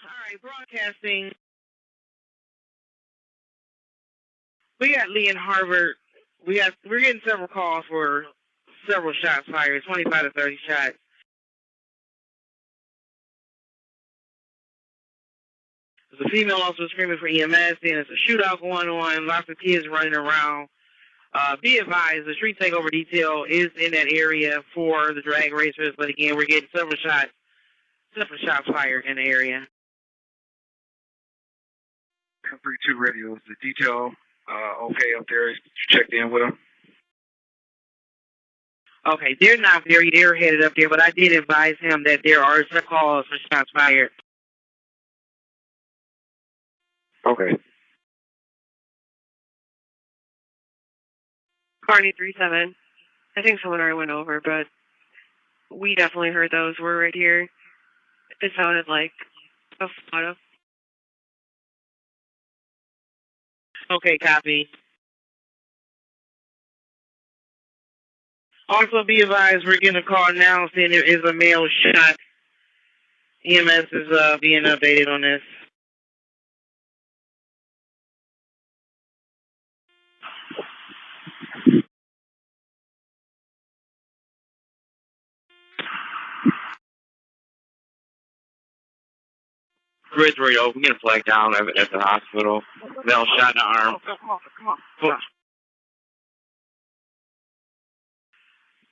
right, broadcasting. We got Lee and Harvard. We're getting several calls for several shots fired, 25 to 30 shots. There's a female also screaming for EMS. Then there's a shootout going on. Lots of kids running around. Be advised, the street takeover detail is in that area for the drag racers. But again, we're getting several shots fired in the area. 1032 radio is the detail. Okay, up there. You checked in with them? Okay, they're not there. They're headed up there, but I did advise him that there are some calls for shots fired. Okay. Barney 37. I think someone already went over, but we definitely heard those. We're right here. It sounded like a photo. Okay, copy. Also, be advised, we're getting a call now saying there is a male shot. EMS is being updated on this. Bridge radio, we get a flag down at the hospital. Male shot in the arm. Come on.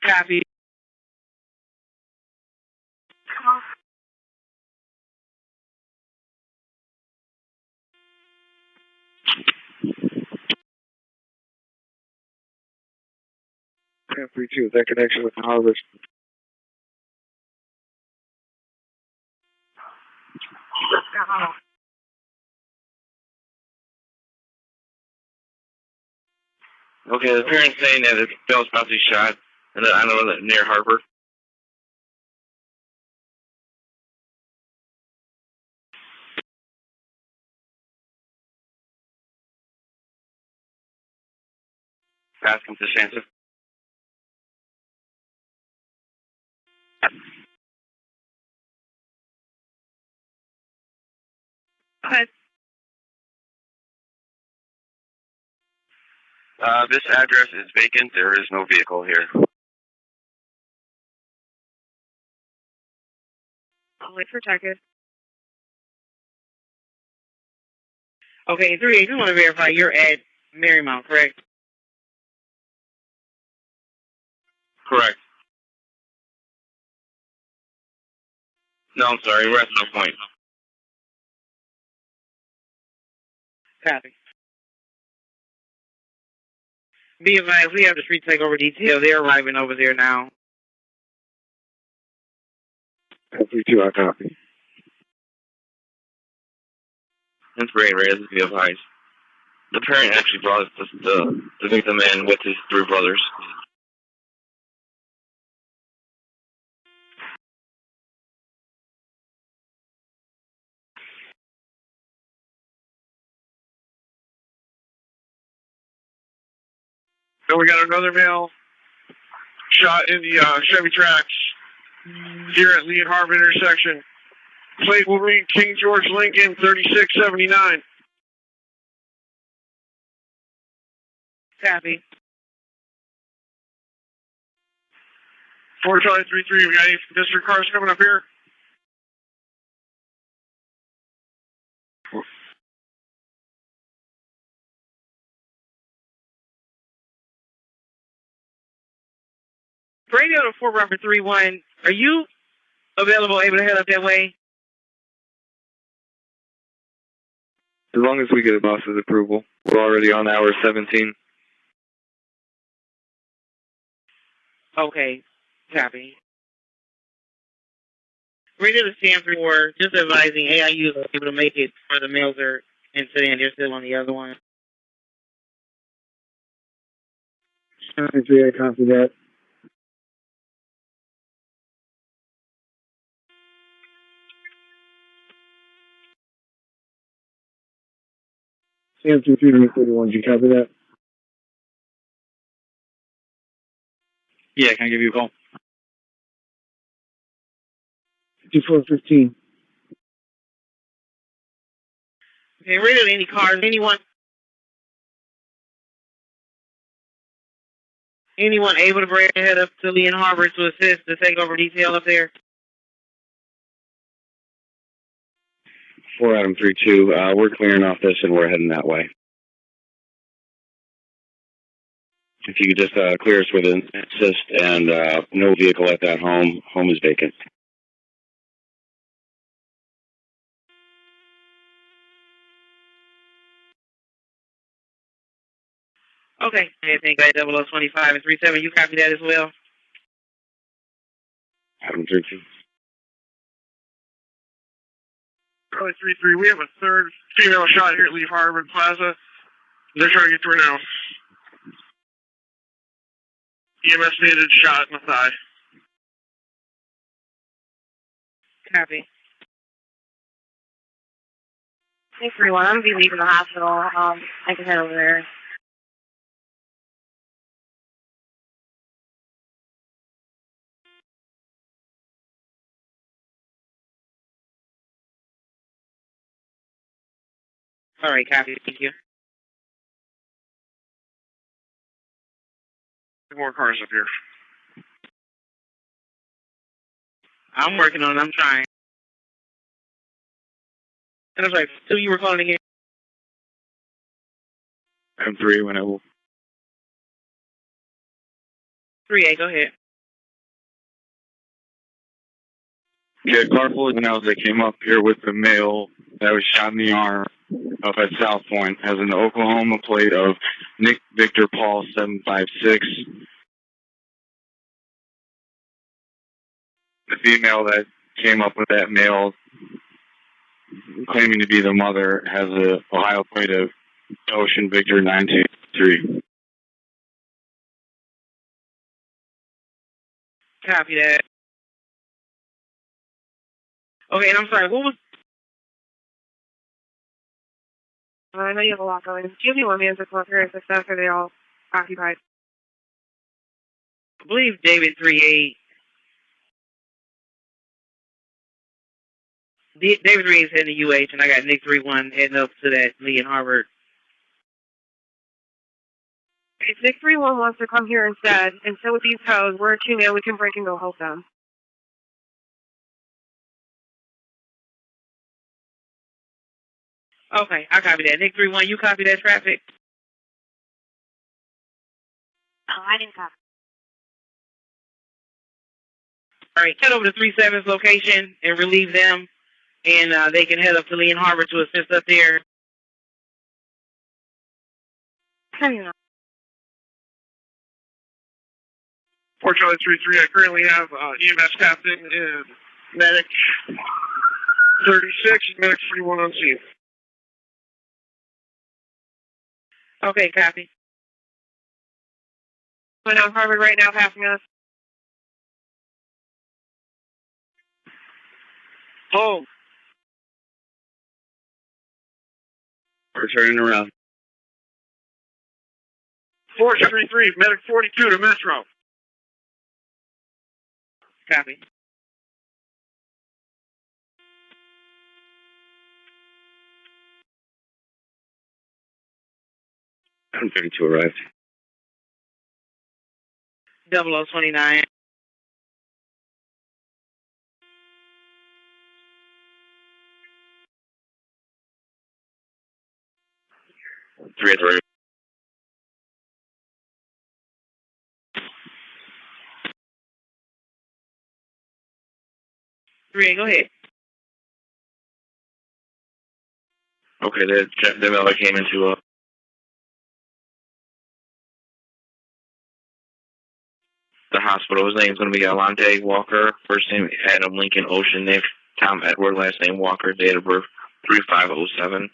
Copy. Come on. Is that connection with the Harvard? Okay, the parents saying that the male's about to be shot, and I know that near Harvard. Ask him to answer. But This address is vacant. There is no vehicle here. only protected. Okay, 3, I just want to verify you're at Marymount, correct? Correct. No, I'm sorry. We're at no point. Copy. Be advised, we have the street takeover detail. They're arriving over there now. 1032, I copy. Inspiration raised, be advised. The parent actually brought the victim in with his 3 brothers. So we got another male shot in the Chevy tracks here at Lee and Harvard intersection. Plate will read King George Lincoln 3679. Copy. 4 Charlie 33, we got any district cars coming up here? Radio to 4 Robert 31. Are you available, able to head up that way? As long as we get a boss's approval. We're already on hour 17. Okay, copy. Radio to Sam 34, just advising AIU is able to make it for the Milzer incident. They're still on the other one. I copy that. Sam 31, did you copy that? Yeah, can I give you a call? 5415. Okay, radio to any cars. Anyone able to bring head up to Lee and Harbor to assist to take over detail up there? 4 Adam 32. We're clearing off this and we're heading that way. If you could just clear us with an assist and no vehicle at that home. Home is vacant. Okay, I think I 0025 and 37. You copy that as well? Adam 32. Charlie 3-3, we have a third female shot here at Leaf Harbor Plaza. They're trying to get through now. EMS needed shot in the thigh. Copy. Thanks, everyone. I'm going to be leaving the hospital. I can head over there. All right, copy. Thank you. More cars up here. I'm working on it. I'm trying. And I'm sorry, who you were calling again? Adam 3 when I will. 3A, go ahead. Yeah, car full of males that came up here with the male that was shot in the arm up at South Point has an Oklahoma plate of Nick Victor Paul 756. The female that came up with that male claiming to be the mother has a Ohio plate of Ocean Victor 923. Copy that. Okay, and I'm sorry, what was... I know you have a lot going. Do you have any more mans that come up here and stuff, or are they all occupied? I believe David 3A... David 3A is heading to UH, and I got Nick 3-1 heading up to that Lee and Harvard. If Nick 3-1 wants to come here instead, and so with these codes, we're a 2-man, we can break and go help them. Okay, I copy that. Nick 3-1, you copy that traffic? Oh, I didn't copy. All right, head over to 37's location and relieve them, and they can head up to Lee and Harbor to assist up there. Hang on. 4 Charlie 3-3, I currently have EMS captain and medic 36, medic 31 on scene. Okay, copy. Going down Harvard right now, passing us. Home. We're turning around. 4 3-3, medic 42 to Metro. Copy. Adam 32 arrived. 0029. Three at the ready. Three, go ahead. Okay, the male that came into the hospital. His name's going to be Alante Walker. First name Adam Lincoln Ocean Nick. Tom Edward. Last name Walker. Date of birth 3507.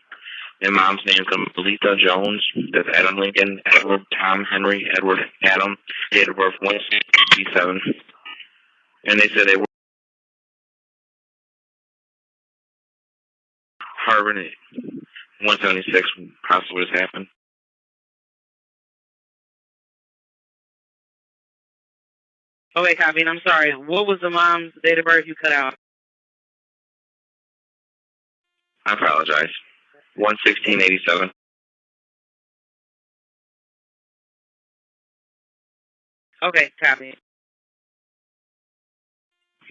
And mom's name's going to be Letha Jones. That's Adam Lincoln Edward Tom Henry Edward Adam. Date of birth 1657. And they said they were Harvard 176. Possibly this happened. Okay, copy. And I'm sorry. What was the mom's date of birth you cut out? I apologize. 11687. Okay, copy.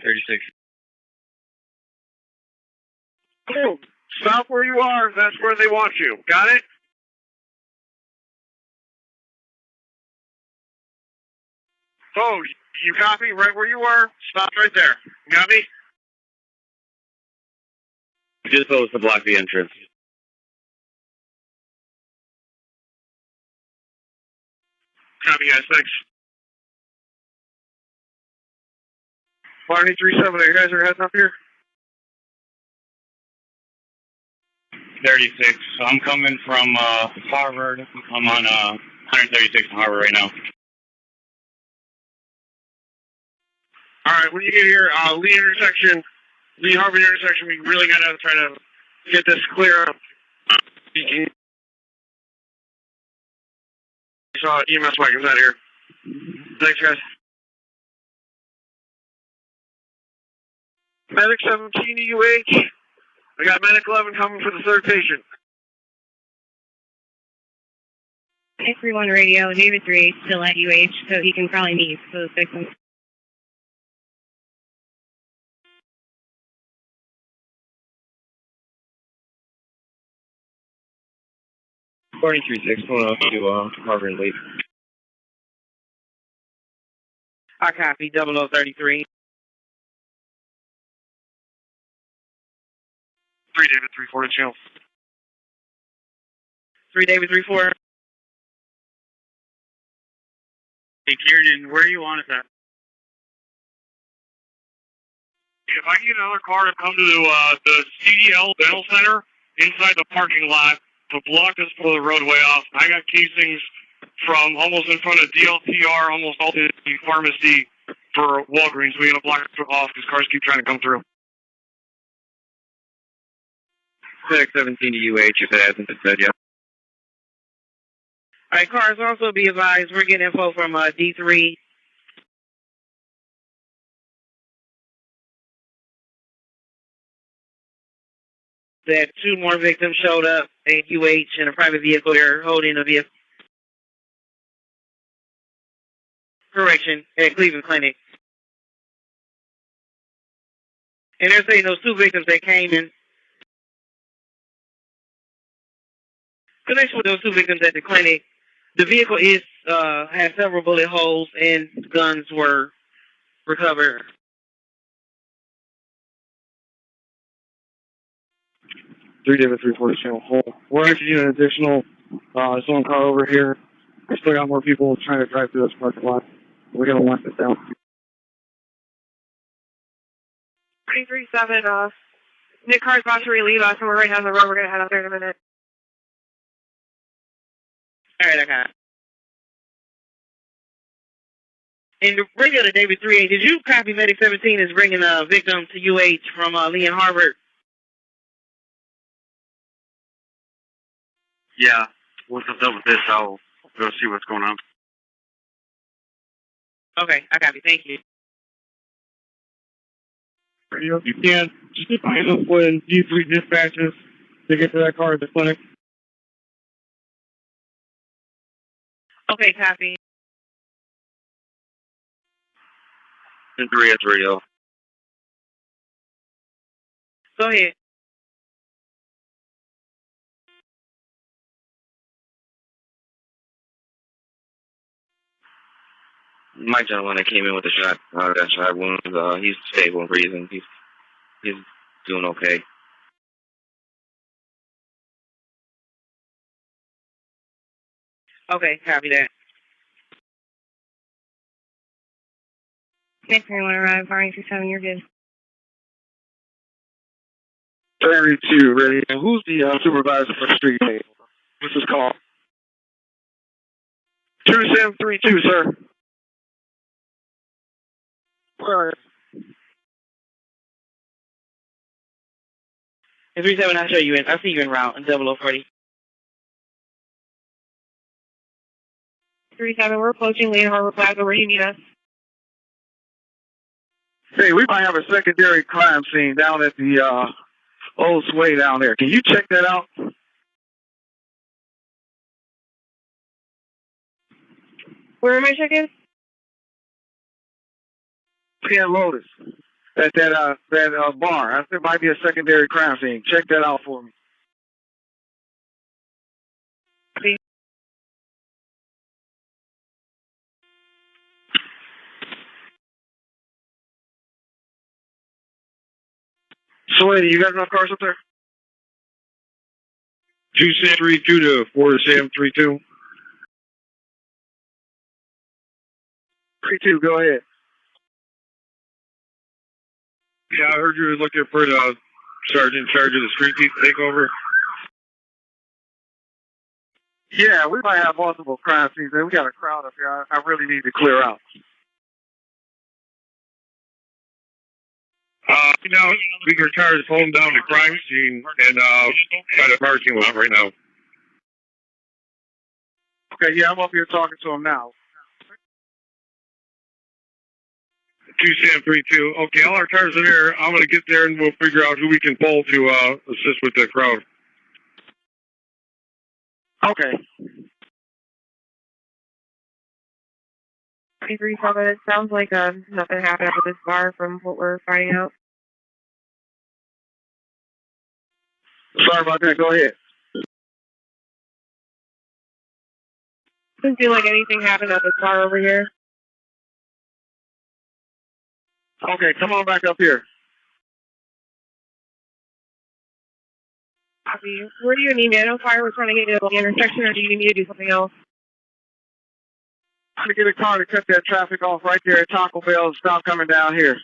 36. Cool. Stop where you are. That's where they want you. Got it? Oh, you copy? Right where you were? Stop right there. You got me? Just supposed to block the entrance. Copy, guys. Thanks. Barney 37, you guys are heading up here? 36. So I'm coming from Harvard. I'm on 136 in Harvard right now. Alright, when you get here, Lee Harvard intersection, we really gotta try to get this clear up. Saw EMS wagons out here. Thanks, guys. Medic 17 EUH. I got Medic 11 coming for the third patient. 831 radio, David 3 still at UH, so he can probably meet those victims. Barney 36, going up to Harvard and Lake. I copy 0033. 3 David 3-4 to channel. 3 David 34. Hey, Kieran, where do you want us at? If I get another car to come to the CDL Dental Center inside the parking lot to block us for the roadway off, I got casings from almost in front of DLTR, almost all the pharmacy for Walgreens. We're going to block it off because cars keep trying to come through. Medic 17 to UH if it hasn't been said yet. Alright, cars, also be advised, we're getting info from D3. That 2 more victims showed up at UH in a private vehicle. They're holding a vehicle. Correction, at Cleveland Clinic. And they're saying those 2 victims that came in connection with those 2 victims at the clinic, the vehicle is has several bullet holes and guns were recovered. Three David 3-4 channel full. We're actually doing an additional zone car over here. We still got more people trying to drive through this parking lot. We're gonna lock this down. 337, Nick car's about to relieve us, and we're right down the road. We're gonna head out there in a minute. Alright, I got it. And the radio to David 38, did you copy Medic 17 is bringing a victim to UH from Lee and Harvard? Yeah. Once I'm done with this, I'll go see what's going on. Okay, I copy. Thank you. Radio, if you can, just find us when D3 dispatches to get to that car at the clinic. Okay, copy. 3 at radio. Go ahead. My gentleman that came in with the shot, got shot wounds. He's stable and breathing. He's doing okay. Okay, copy that. Nick 31 arrive, Barney 27, you're good. 32, ready. And who's the supervisor for the street table? What's his call? 2732, sir. Where? And 37, I'll show you in. I'll see you in route in 0040. 37, we're approaching Lee and Harbor Plaza. Where do you need us? Hey, we might have a secondary crime scene down at the old sway down there. Can you check that out? Where am I checking? Ken Lotus. At that bar. I think it might be a secondary crime scene. Check that out for me. Sweetie, you got enough cars up there? 2732 to 4732. 32, go ahead. Yeah, I heard you were looking for the sergeant in charge of the street team takeover. Yeah, we might have multiple crime scenes. We got a crowd up here. I really need to clear out. We can charge the phone down to crime scene and by the parking lot right now. Okay, yeah, I'm up here talking to him now. 2732. Okay, all our cars are there. I'm going to get there and we'll figure out who we can pull to assist with the crowd. Okay. 337. It sounds like nothing happened at this bar from what we're finding out. Sorry about that. Go ahead. Doesn't feel like anything happened at this bar over here. Okay, come on back up here. Copy. Where do you need me? I know fire was trying to get you to the intersection, or do you need me to do something else? I'm going to get a car to cut that traffic off right there at Taco Bell and stop coming down here.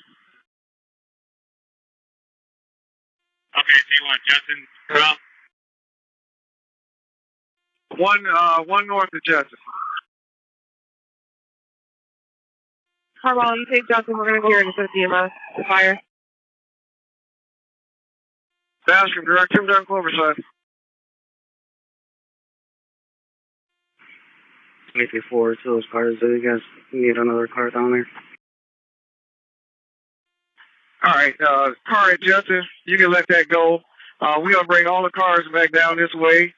Okay, so you want Justin drop? One north of Justin. Carwell, you take Justin. We're going to go here and assist the fire. Ask him, direct him down Cloverside. 24 to those cars. Do you guys need another car down there? All right, car at Justin, you can let that go. We're going to bring all the cars back down this way.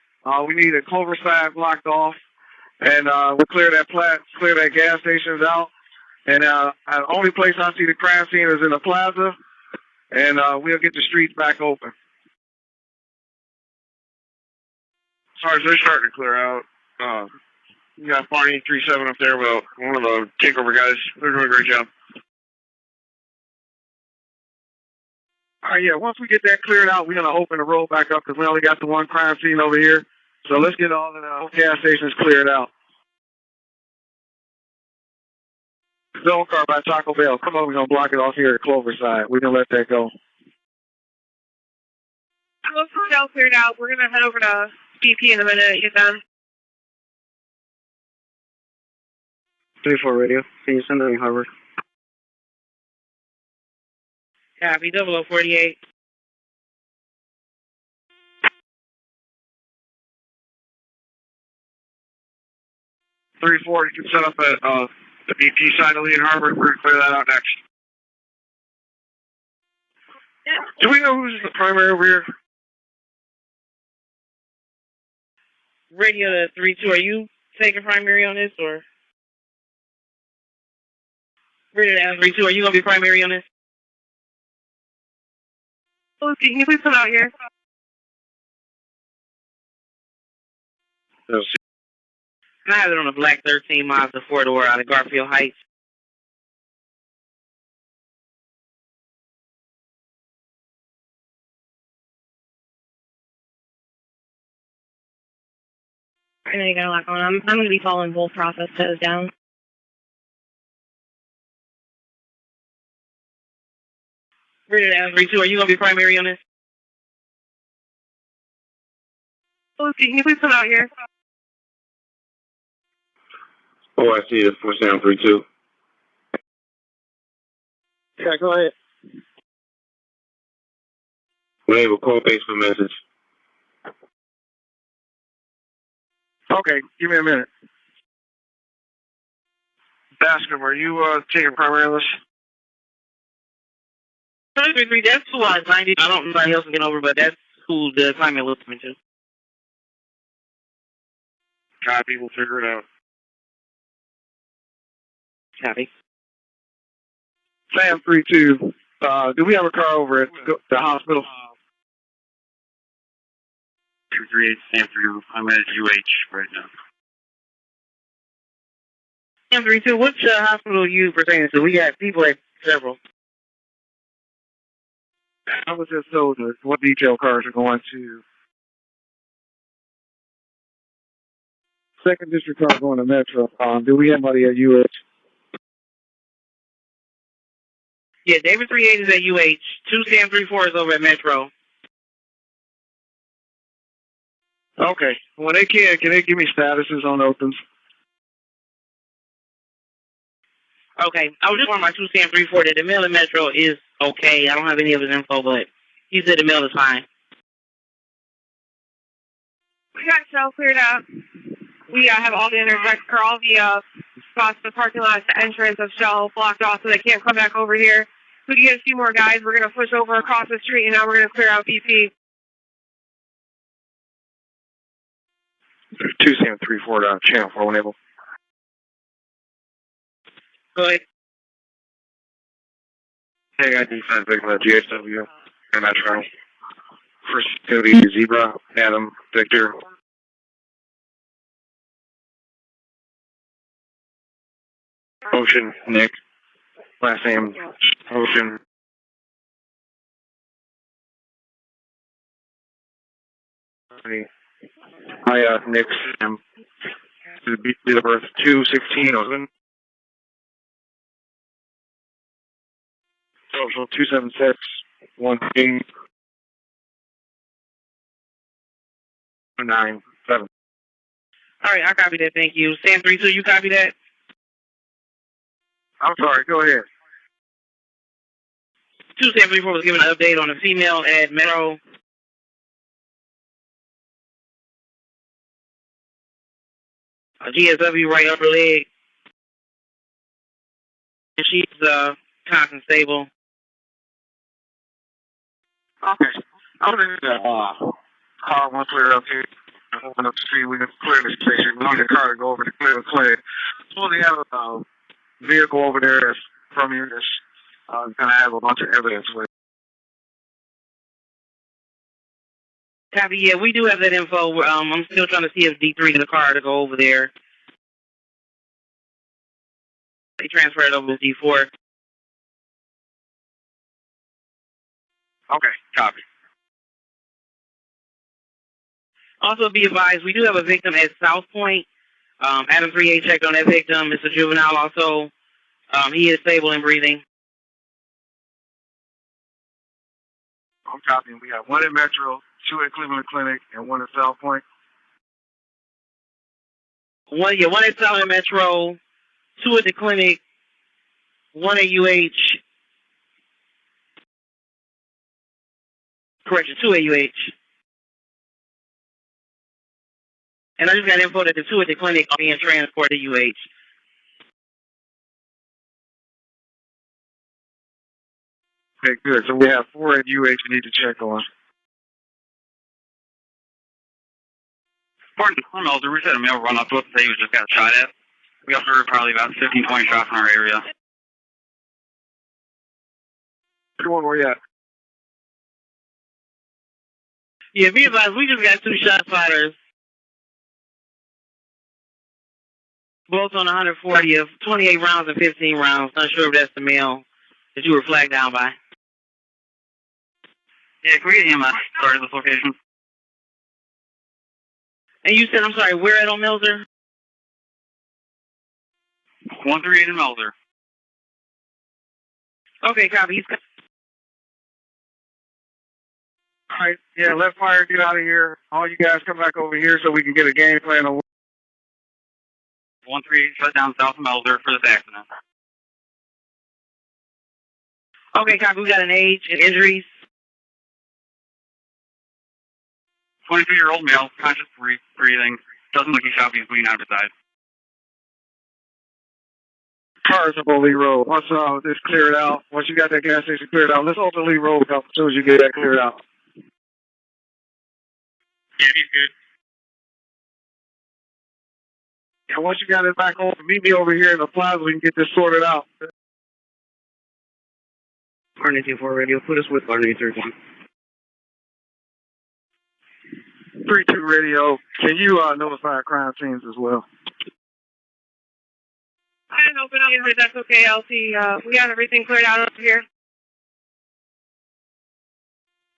We need a Cloverside blocked off, and we'll clear that gas stations out. And the only place I see the crime scene is in the plaza, and we'll get the streets back open. Sorry, they're starting to clear out. You got Barney 37 up there, well, one of the takeover guys. They're doing a great job. All right, yeah, once we get that cleared out, we're going to open the road back up because we only got the one crime scene over here. So let's get all the gas stations cleared out. Zone car by Taco Bell. Come on, we're going to block it off here at Cloverside. We can let that go. Cloverside all cleared out. We're going to head over to BP in a minute. Get done. 34 radio. Can you send me Harvard? Copy, 0048. 34, you can set up at the BP side of Lee and Harbor. We're going to clear that out next. Do we know who's the primary over here? Radio to 32. Are you taking primary on this, or? Radio to 32. Are you going to be primary on this? Lucy, can you please come out here? I have it on a black 13 Mazda 4-door out of Garfield Heights. I know you got a lot going on. I'm going to be following both processes down. Radio to 32. Are you going to be primary on this? Lucy, can you please come out here? Oh, I see. It's 4732. Yeah, go ahead. We have a call base for message. Okay, give me a minute. Bascom, are you taking primary on this? 33, that's who I signed it. I don't know anybody else can get over, but that's who the assignment was given to. Copy, we'll figure it out. Copy. Sam 3-2. Do we have a car over at the hospital? 238 Stanford. I'm at UH right now. Sam 3-2, which hospital are you pertaining to? We got people at several. I was just told what detail cars are going to. Second district car going to Metro. Do we have anybody at UH? Yeah, David 38 is at UH. 2 Sam 34 is over at Metro. Okay. When they can they give me statuses on opens? Okay. I was just wondering my 2 Sam 34 that the mail at Metro is okay. I don't have any of his info, but he said the mail is fine. We got cell cleared up. We have all the spots, the parking lots, the entrance of Shell blocked off so they can't come back over here. We can get a few more guys. We're going to push over across the street, and now we're going to clear out BP. 2 Sam 34 down channel 4 enable. Go ahead. Hey, I defense victim at GHW and Metro. First activity, Zebra, Adam, Victor. Ocean, Nick. Last name, Ocean. Hi, Nick, Sam. Date of birth 2/16, Ocean. Social 276 1 9 7. All right, I copy that. Thank you. Sam 32, you copy that? I'm sorry, go ahead. 2 Sam 34 was given an update on a female at Metro. A GSW right upper leg. And she's constant stable. Okay. I'm going to call one clear up here. Open up the street. We can clear the station. We need a car to go over to clear the clinic. So they have a vehicle over there that's from here that's going to have a bunch of evidence with. Copy, yeah, we do have that info. I'm still trying to see if D3 in the car to go over there. They transferred over to D4. Okay, copy. Also, be advised, we do have a victim at South Point. Adam 38 checked on that victim. It's a juvenile also. He is stable and breathing. I'm copying. We have one at Metro, 2 at Cleveland Clinic, and 1 at South Point. One at South Metro, 2 at the clinic, 1 at UH. Correction, 2 at UH. And I just got info that the 2 at the clinic are being transported to UH. Okay, good. So we have 4 at UH we need to check on. Pardon, I'm Elder. We had a male run up to us and say he was just got shot at. We also heard probably about 15, 20 shots in our area. Which one were you at? Yeah, be advised, we just got 2 shot fighters. Both on 140 of 28 rounds and 15 rounds. Not sure if that's the male that you were flagged down by. Yeah, can we get EMS started this location? And you said, I'm sorry, where at on Milzer? 138 in Melzer. Okay, copy. All right, yeah, let fire get out of here. All you guys come back over here so we can get a game plan on. 138 shut down south of Melzer for this accident. Okay, copy. We got an age and injuries. 22-year-old male, conscious breathing. Doesn't look like he shot being bleeding out of his eyes. Cars up on Lee Road. Once this cleared out, once you got that gas station cleared out, let's open Lee Road up as soon as you get that cleared out. Yeah, he's good. And once you got it back home, meet me over here in the plaza. We can get this sorted out. R94 radio, put us with R931. 3-2 radio. Can you notify crime scenes as well? I didn't open up yet, that's okay. I'll see. We got everything cleared out over here.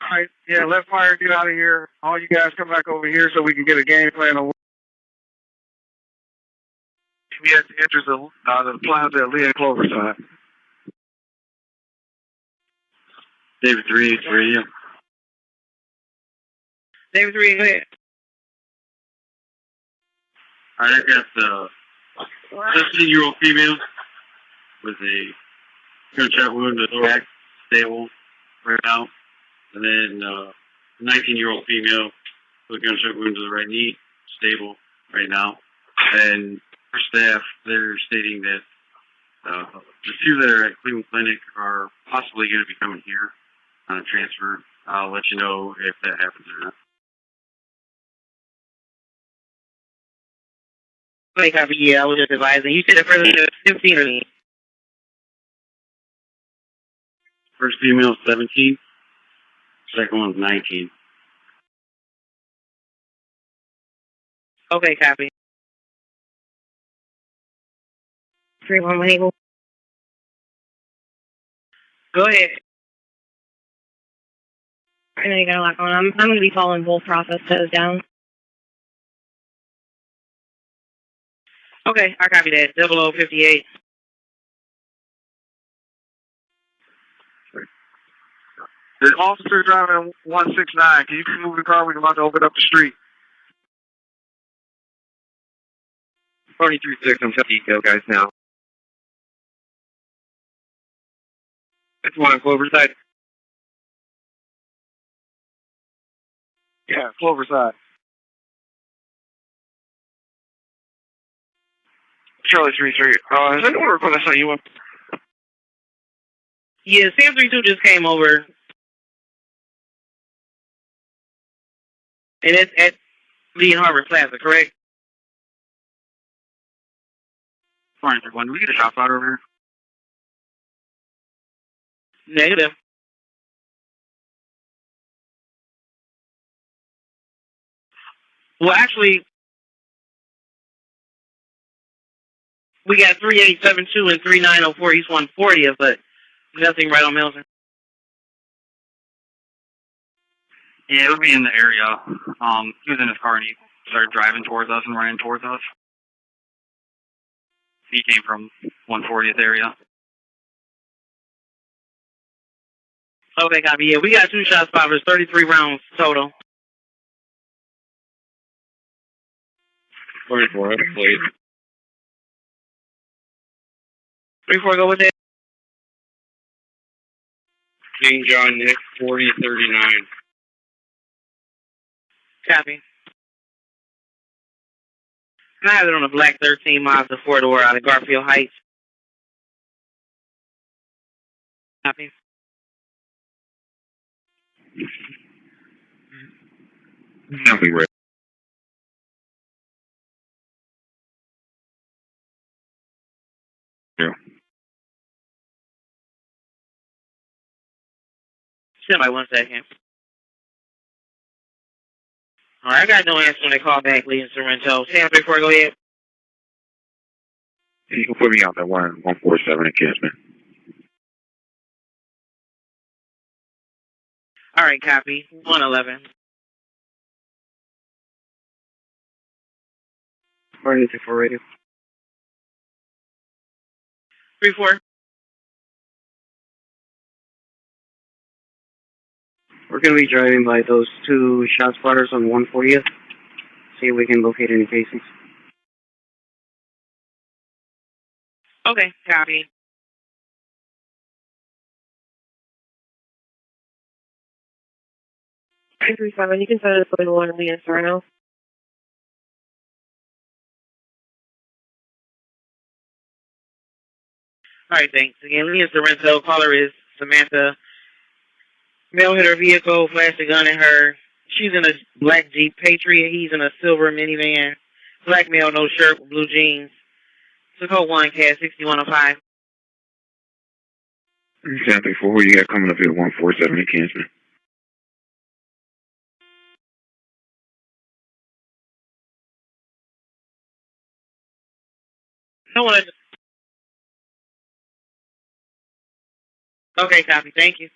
All right. Yeah, let fire get out of here. All you guys come back over here so we can get a game plan on. We at the entrance of the plaza at Lee and Clover side. David 3, radio. David 3, go ahead. All right, I got the 15-year-old female with a gunshot wound to the thorax, stable right now. And then 19-year-old female with a gunshot wound to the right knee, stable right now. And our staff, they're stating that the two that are at Cleveland Clinic are possibly going to be coming here on a transfer. I'll let you know if that happens or not. Okay, copy. Yeah, I was just advising. You said the first one was 15 or me. First female is 17. Second one's 19. Okay, copy. 3-1 label. Go ahead. I know you got a lot going on. I'm going to be following both process toes down. Okay, I copy that. 0058. The officer driving 169. Can you move the car? We're about to open up the street. 43-6, I'm telling you, guys, now. That's one on Clover side. Yeah, Clover side. Charlie 3-3. Is that order for that you want? Yeah, Sam 3-2 just came over. And it's at Lee and Harvard Plaza, correct? Fine, everyone. Do we get a shot spot over here? Negative. Well, actually, we got 3872 and 3904 East 140th, but nothing right on Milton. Yeah, it would be in the area. He was in his car and he started driving towards us and running towards us. He came from 140th area. Okay, copy. Yeah, we got 2 shot spotters, 33 rounds total. 44, please. 3-4, go with it. King John Nick 4039. Copy. I have it on a black 13 Mazda 4-door out of Garfield Heights. Copy. Nothing right. Yeah. Stand by 1 second. All right, I got no answer when they call back, Lee and Sorrento. Sam 3-4, go ahead. You can put me out that 147 in Kismet. All right, copy. 111. R94 radio. 3-4. We're going to be driving by those 2 shot spotters on 140th. See if we can locate any casings. Okay, copy. Three 37. You can send us a little on Lee and Sorrento. All right, thanks. Again, Lee and Sorrento. Caller is Samantha. Male hit her vehicle, flashed a gun at her. She's in a black Jeep Patriot. He's in a silver minivan. Black male, no shirt, with blue jeans. To code 1, CAD 6105. Sam 34, who you got coming up here? 147 in Kansas. No one. Okay, copy. Thank you.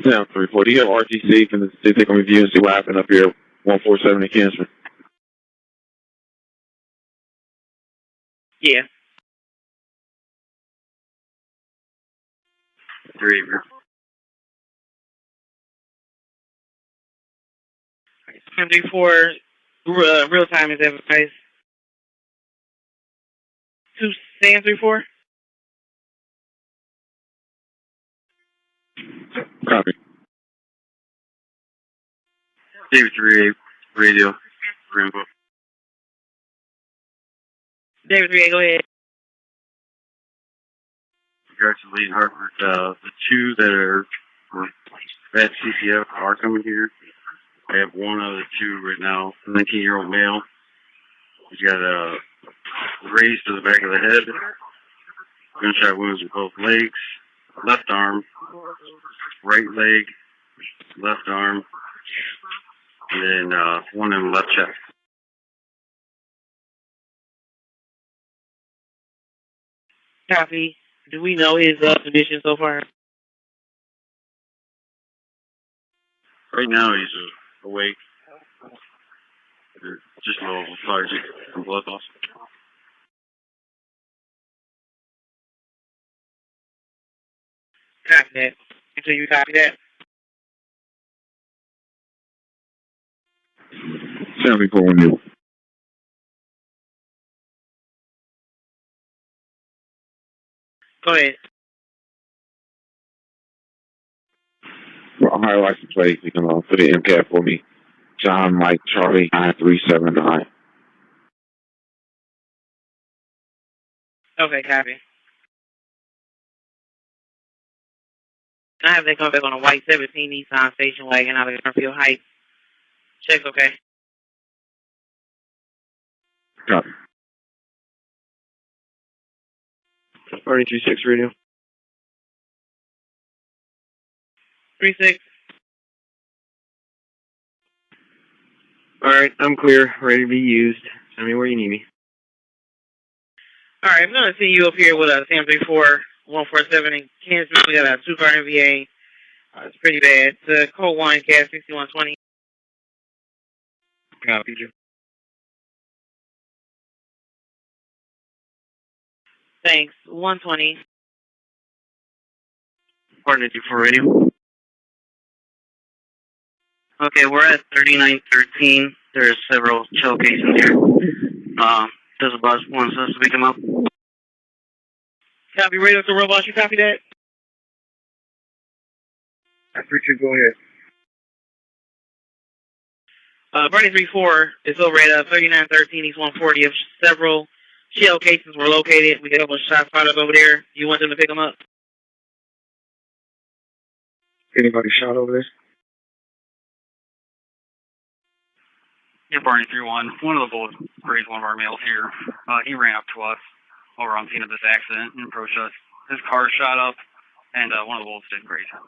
Sam 34, do you have RTC? Can they take a review and see what happened up here? 147 in Kansas. Yeah. 3. 74, real time is advertised. 2 Sam 34. Copy. David 38, radio, Rainbow. David 38, go ahead. Regards to Lee Hartford, the two that are at CCF are coming here. I have one of the two right now, 19-year-old male. He's got a raise to the back of the head, gunshot wounds in both legs, left arm, right leg, left arm, and then one in the left chest. Copy. Do we know his condition so far? Right now he's awake, just a little lethargic from blood loss. Copy that. Until you copy that. 74 when you. Go ahead. Well, Ohio license plate, you can put it in MCAT for me. John Mike Charlie 9379. Okay, copy. I have that come back on a white 17 Nissan station wagon out of Garfield Heights. Check, okay. Copy. 336 radio. 36. Alright, I'm clear. Ready to be used. Tell me where you need me. All right, I'm going to see you up here with a Sam 34 147 in Kansas. We got a 2-car NVA. It's pretty bad. It's code 1, CAD 6120. Copy you. Thanks. 120. Partner 24 radio. Okay, we're at 3913. There's several shell cases here. Does a bus wants us to pick them up? Copy radio to robots. You copy that? Richard, go ahead. Bernie 34 is over at 3913 East 140. Several shell cases were located. We got a couple of shot spotters over there. You want them to pick them up? Anybody shot over there? Yeah, Barney 3-1. One of the bullets grazed one of our males here. He ran up to us over on scene of this accident and approached us. His car shot up, and one of the bullets did graze him.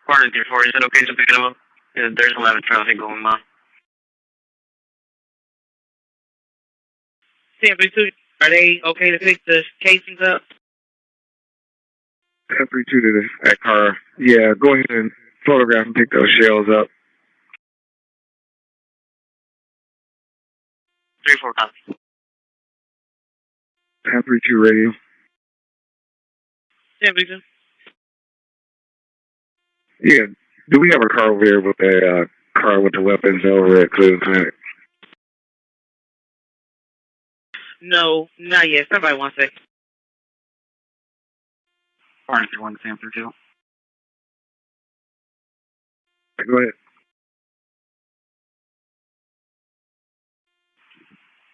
Partner 34, is it okay to pick them up? Yeah, there's 11 traffic going on. Sam 32, are they okay to pick the casings up? 32 to that car. Yeah, go ahead and photograph and pick those shells up. 34 copy. 32 radio. Sam 32. Yeah, do we have a car over here with a car with the weapons over at Cleveland Clinic? No, not yet. Somebody wants to. Barney 3-1 to Sam 32. Go ahead.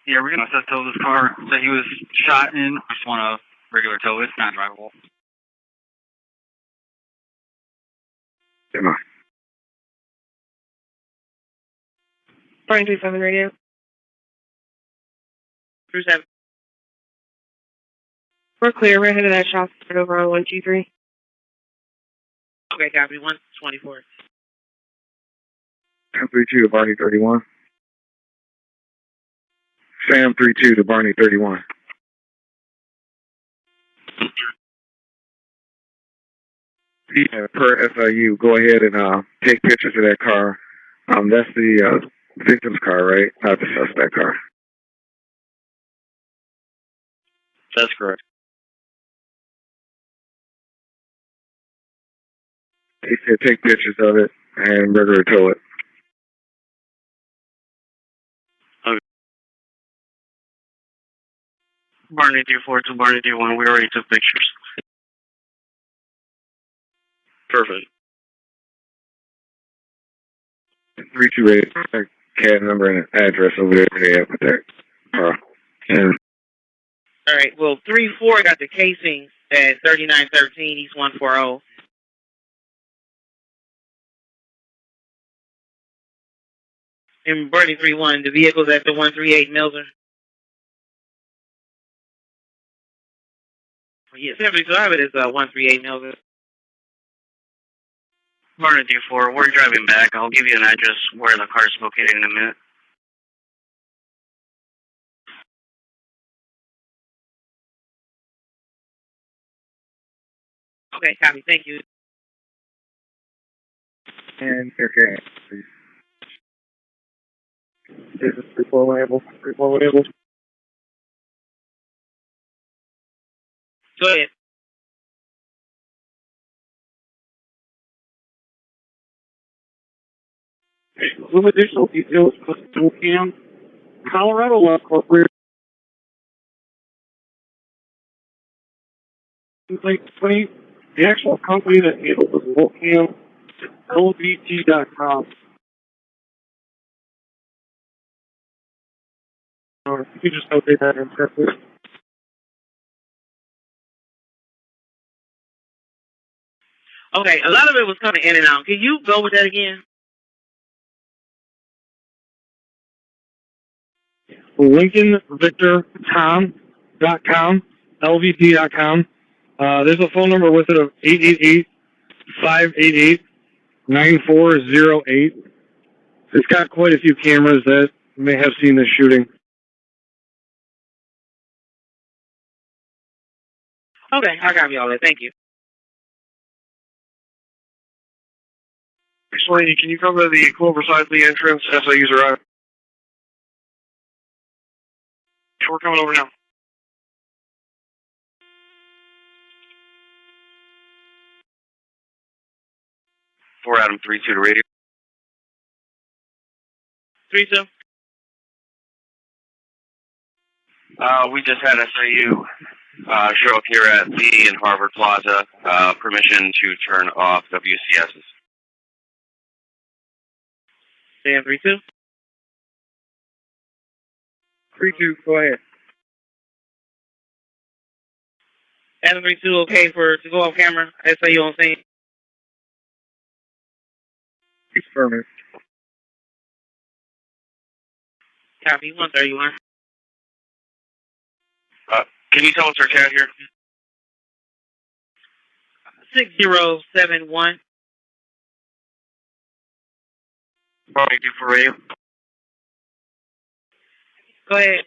Yeah, we're going to assess tow this car that he was shot in. I just want to regular tow. It's not drivable. Come on. Barney 37 radio. 37. We're clear. We're headed to that shop over on 123. Okay, copy. 124. 1032 to Barney 31. Sam 32 to Barney 31. Yeah, per FIU, go ahead and take pictures of that car. That's the victim's car, right? Not the suspect car. That's correct. He said take pictures of it and regular tow it. Barney D4 to Barney D1. We already took pictures. Perfect. 328 CAD number and address over there they have with that car. And All right. Well, 3-4 got the casings at 3913 East 140. And Bernie 31, the vehicle's at the 138 Milner. Yeah, 75 it is 138 Milner. Barney D4. We're driving back. I'll give you an address where the car's located in a minute. Okay, copy. Thank you. okay, please. This is 34 label. 34 label. Go ahead. With additional details, Cam, Colorado Law Corporate. Like the actual company that handles the Wolfcam, LBT.com. Or if you just update that in purpose. Okay, a lot of it was coming in and out. Can you go with that again? LincolnVictorTom.com, LVT.com. There's a phone number with it of 888-588-9408. It's got quite a few cameras that may have seen this shooting. Okay, I got you all that. Thank you. Lady, can you come to the Clover Side Lee entrance as I use arrive? We're coming over now. 4 Adam 32 to radio. 3-2. We just had SIU show up here at Lee and Harvard Plaza. Permission to turn off WCSs. Sam 3-2. 32, go ahead. Adam 3-2, okay to go off camera. SIU on scene. Confirm it. Copy. 131. Can you tell us our cat here? 6071. Barney D for radio. Go ahead.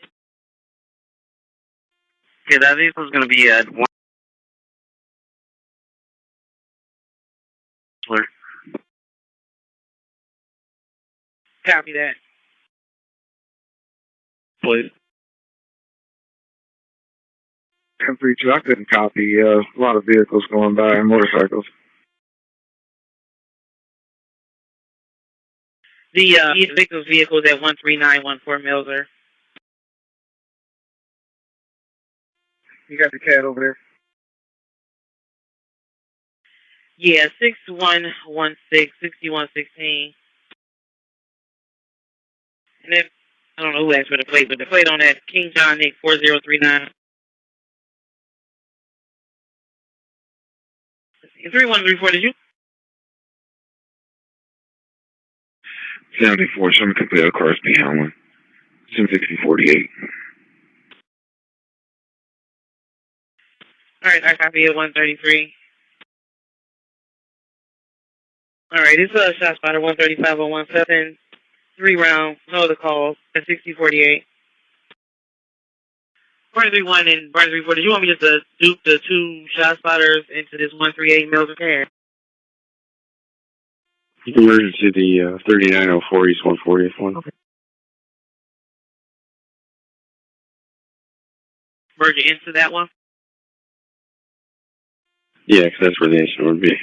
Okay, that vehicle's going to be at 1. Copy that. Please. 1032, I couldn't copy. A lot of vehicles going by and motorcycles. The victim's vehicle is at 13914 Milner. You got the cat over there? Yeah, 6116, 6116. And then, I don't know who asked for the plate, but the plate on that King John Nick 4039. 3134, did you? 74, someone complete a cars behind one. 76048. Alright, I copy it, 133. Alright, it's a shot spotter, 135-017. 3 rounds, no other calls, at 6048. Barney 31 and Barney 34, did you want me just to dupe the 2 shot spotters into this 138 Mills of care? You can merge it to the 3904 East 140th one. Okay. Merge it into that one? Yeah, because that's where the incident would be.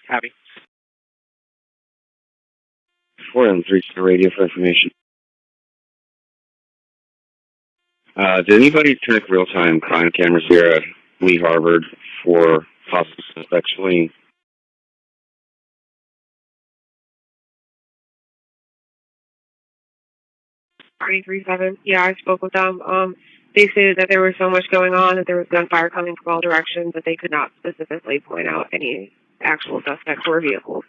Copy. 4 and 3 to the radio for information. Did anybody check real-time crime cameras here at Lee Harvard for possible suspects fleeing? 337. Yeah, I spoke with them. They stated that there was so much going on, that there was gunfire coming from all directions, that they could not specifically point out any actual suspects or vehicles.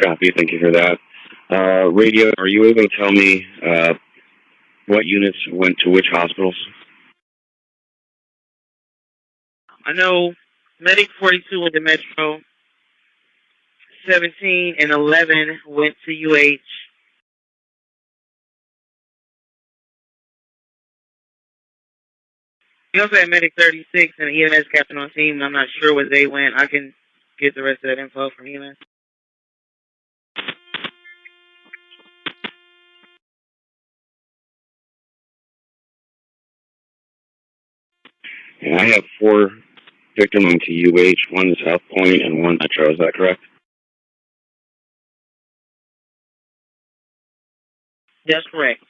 Copy, thank you for that. Radio, are you able to tell me what units went to which hospitals? I know Medic 42 went to Metro. 17 and 11 went to UH. We also had Medic 36 and EMS captain on team. I'm not sure where they went. I can get the rest of that info from EMS. And I have 4 victims going to UH, 1 to South Point, and 1 Metro. Is that correct? That's correct.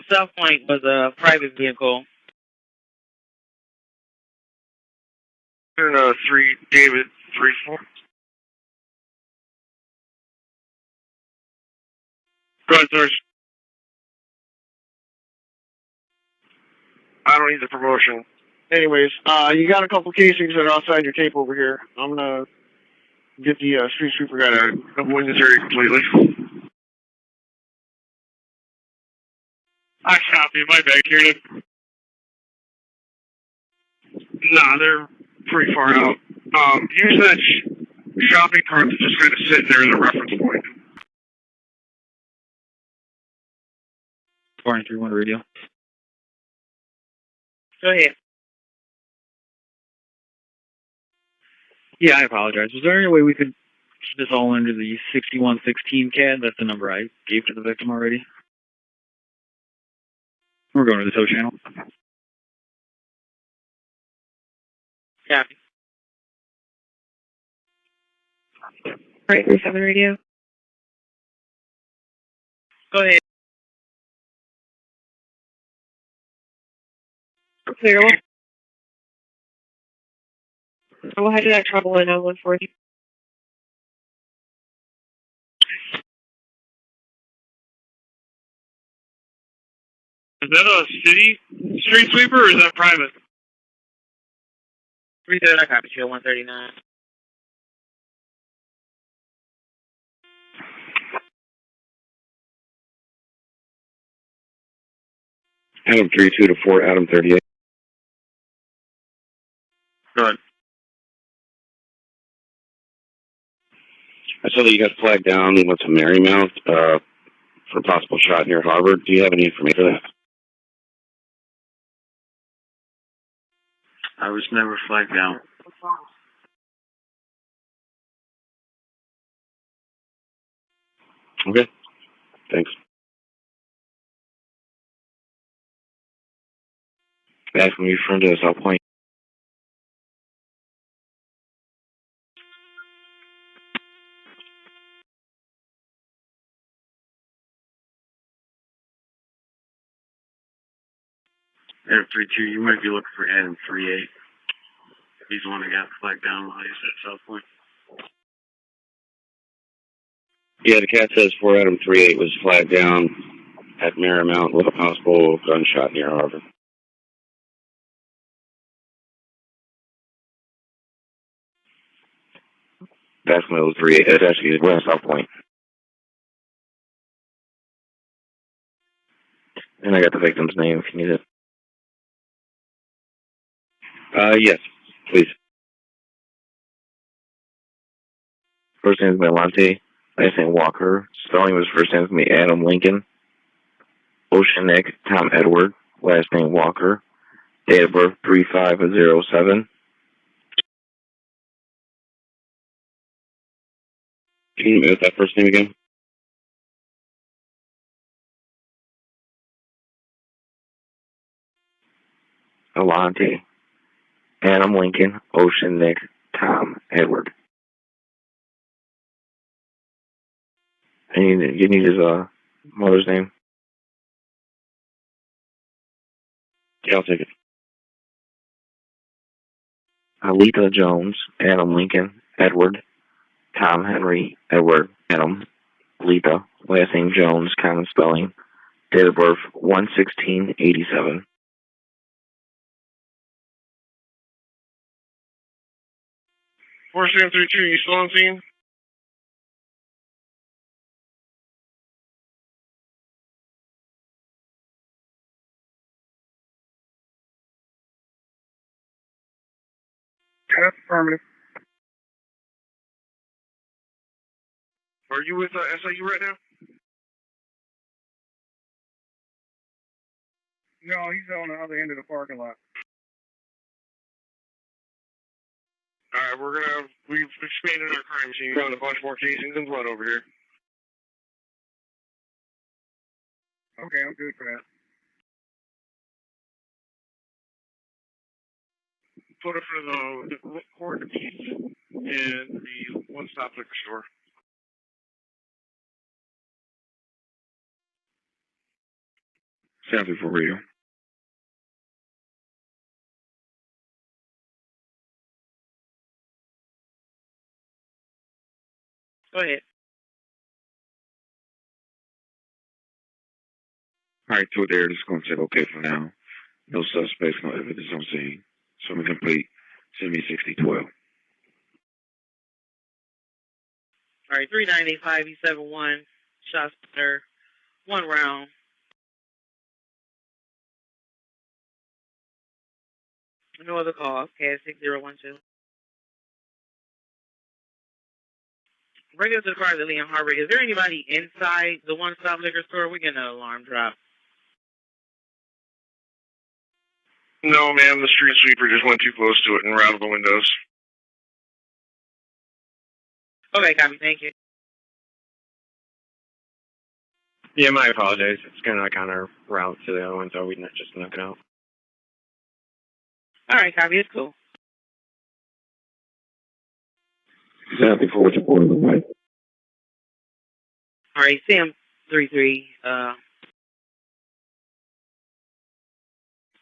South Point was a private vehicle. 3, David, 3-4. Go ahead, Sarge. I don't need the promotion. Anyways, you got a couple casings that are outside your tape over here. I'm gonna get the street sweeper guy to avoid this area completely. I copy. My bad, Kieran. Nah, they're pretty far out. Use that shopping cart that's just kind of sitting there as a reference point. Barney 31 radio. Go ahead. Yeah, I apologize. Was there any way we could keep this all under the 6116 CAD? That's the number I gave to the victim already. We're going to the tow channel. Copy. Right, 37 radio. Go ahead. Clear. We'll head to that trouble in on 140. Is that a city street sweeper or is that private? 330, I copy you, 139. Adam 32 to 4, Adam 38. Good. I saw that you got flagged down and went to Marymount for a possible shot near Harvard. Do you have any information for that? I was never flagged down. Okay. Thanks. Back from your friend to South Point. Adam 32, you might be looking for Adam 38. He's the one that got flagged down while he was at South Point. Yeah, the cat says 4 Adam 38 was flagged down at Marymount with a possible gunshot near Harvard. That's Mill 38. That's actually West South Point. And I got the victim's name if you need it. Yes, please. First name's Melante. Last name Walker. Spelling was first name's me Adam Lincoln. Ocean Nick Tom Edward. Last name Walker. Date of birth 3507. Can you make that first name again? Alante. Adam Lincoln. Ocean Nick Tom Edward. And you need his mother's name? Yeah, I'll take it. Alita Jones, Adam Lincoln, Edward, Tom Henry, Edward, Adam, Alita, last name Jones, common spelling, date of birth 1/16/87. Four 732, you still on scene? That's affirmative. Are you with SIU right now? No, he's on the other end of the parking lot. Alright, we've expanded our crime scene. We found a bunch more casings and blood over here. Okay, I'm good for that. Put it for the court and the one-stop liquor store. Sadly for real. Go ahead. Alright, to there, just going to say okay for now. No suspects, no evidence on scene. Swimming complete. Send me 6012. All right, 3985 E71, shots fired, 1 round. No other calls. CAD 6012. Bring us to the car at Lee and Harbor. Is there anybody inside the one-stop liquor store? We're getting an alarm drop. No, ma'am, the street sweeper just went too close to it and rattled the windows. Okay, copy. Thank you. Yeah, my apologies. It's going to kind of route to the other one, so we can just knock it out. All right, copy. It's cool. Sadly for what you ordered the right. All right, Sam 33.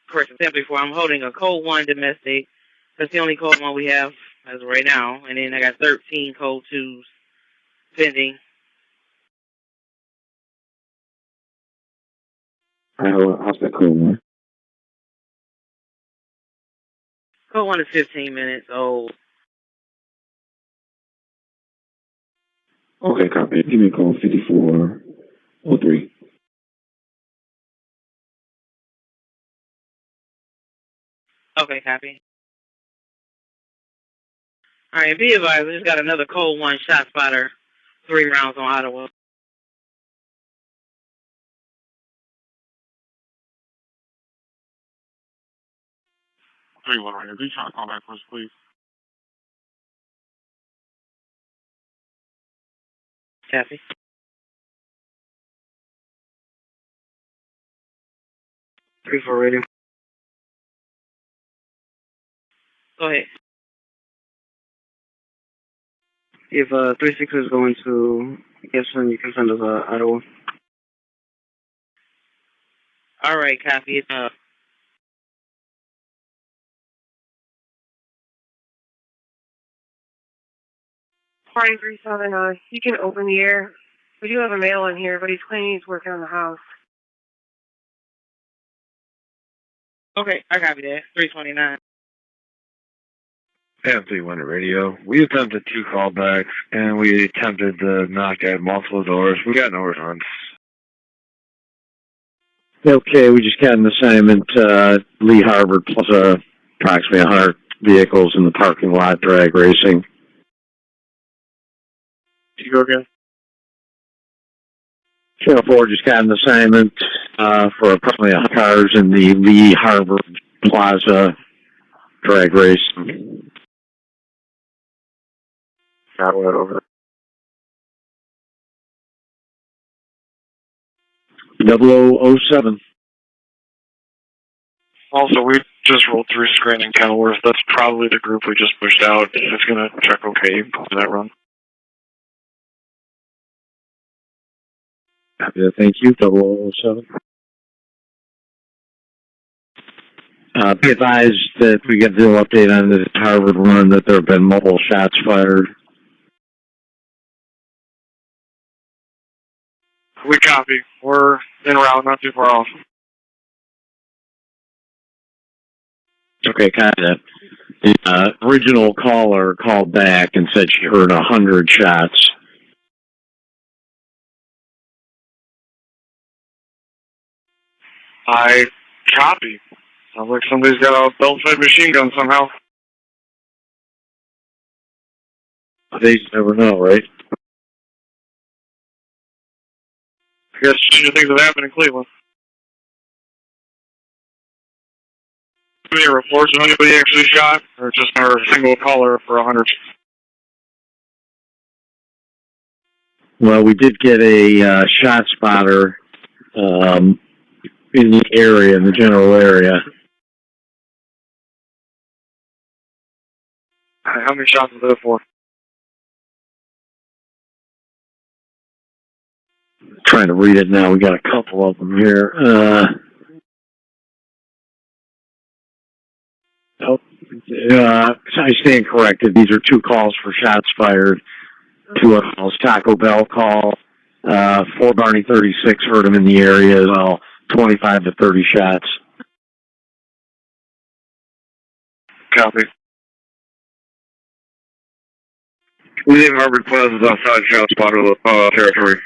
Correction, Sam 34. I'm holding a code 1 domestic. That's the only code 1 we have as of right now. And then I got 13 code 2s pending. How's that cool, man? Code 1 is 15 minutes old. Okay, copy. Give me a call 5403. Okay, copy. All right, be advised, we just got another code 1 shot spotter. 3 rounds on Ottawa. Tell you what, right here. Be trying to call back for us, please. Copy. Three for radio. Go ahead. If 36 is going to Gibson, you can send us Ottawa. All right, copy. It's 4379. You can open the air. We do have a male in here, but he's claiming he's working on the house. Okay, I copy that. 329. Empty Winter Radio. We attempted 2 callbacks, and we attempted to knock at multiple doors. We got no response. Okay, we just got an assignment, Lee Harvard plus approximately 100 vehicles in the parking lot, drag racing. You go again? Channel 4 just got an assignment for approximately 100 cars in the Lee Harvard Plaza drag racing. Got what over 0007. Also, we just rolled through screening Kenilworth. That's probably the group we just pushed out. It's going to check okay for that run. Thank you, 0007. Be advised that we get the update on the Harvard run that there have been multiple shots fired. We copy. We're en route, not too far off. Okay, kind of. The original caller called back and said she heard 100 shots. I copy. Sounds like somebody's got a belt-fed machine gun somehow. They never know, right? I guess stranger things have happened in Cleveland. Any reports of anybody actually shot, or just our single caller for 100? Well, we did get a shot spotter in the area, in the general area. How many shots was there for? Trying to read it now. We got a couple of them here. I stand corrected. These are 2 calls for shots fired. 2 calls. Taco Bell call. 4 Barney 36 heard him in the area as well. 25 to 30 shots. Copy. William Harvard Plaza is outside shot spotter territory.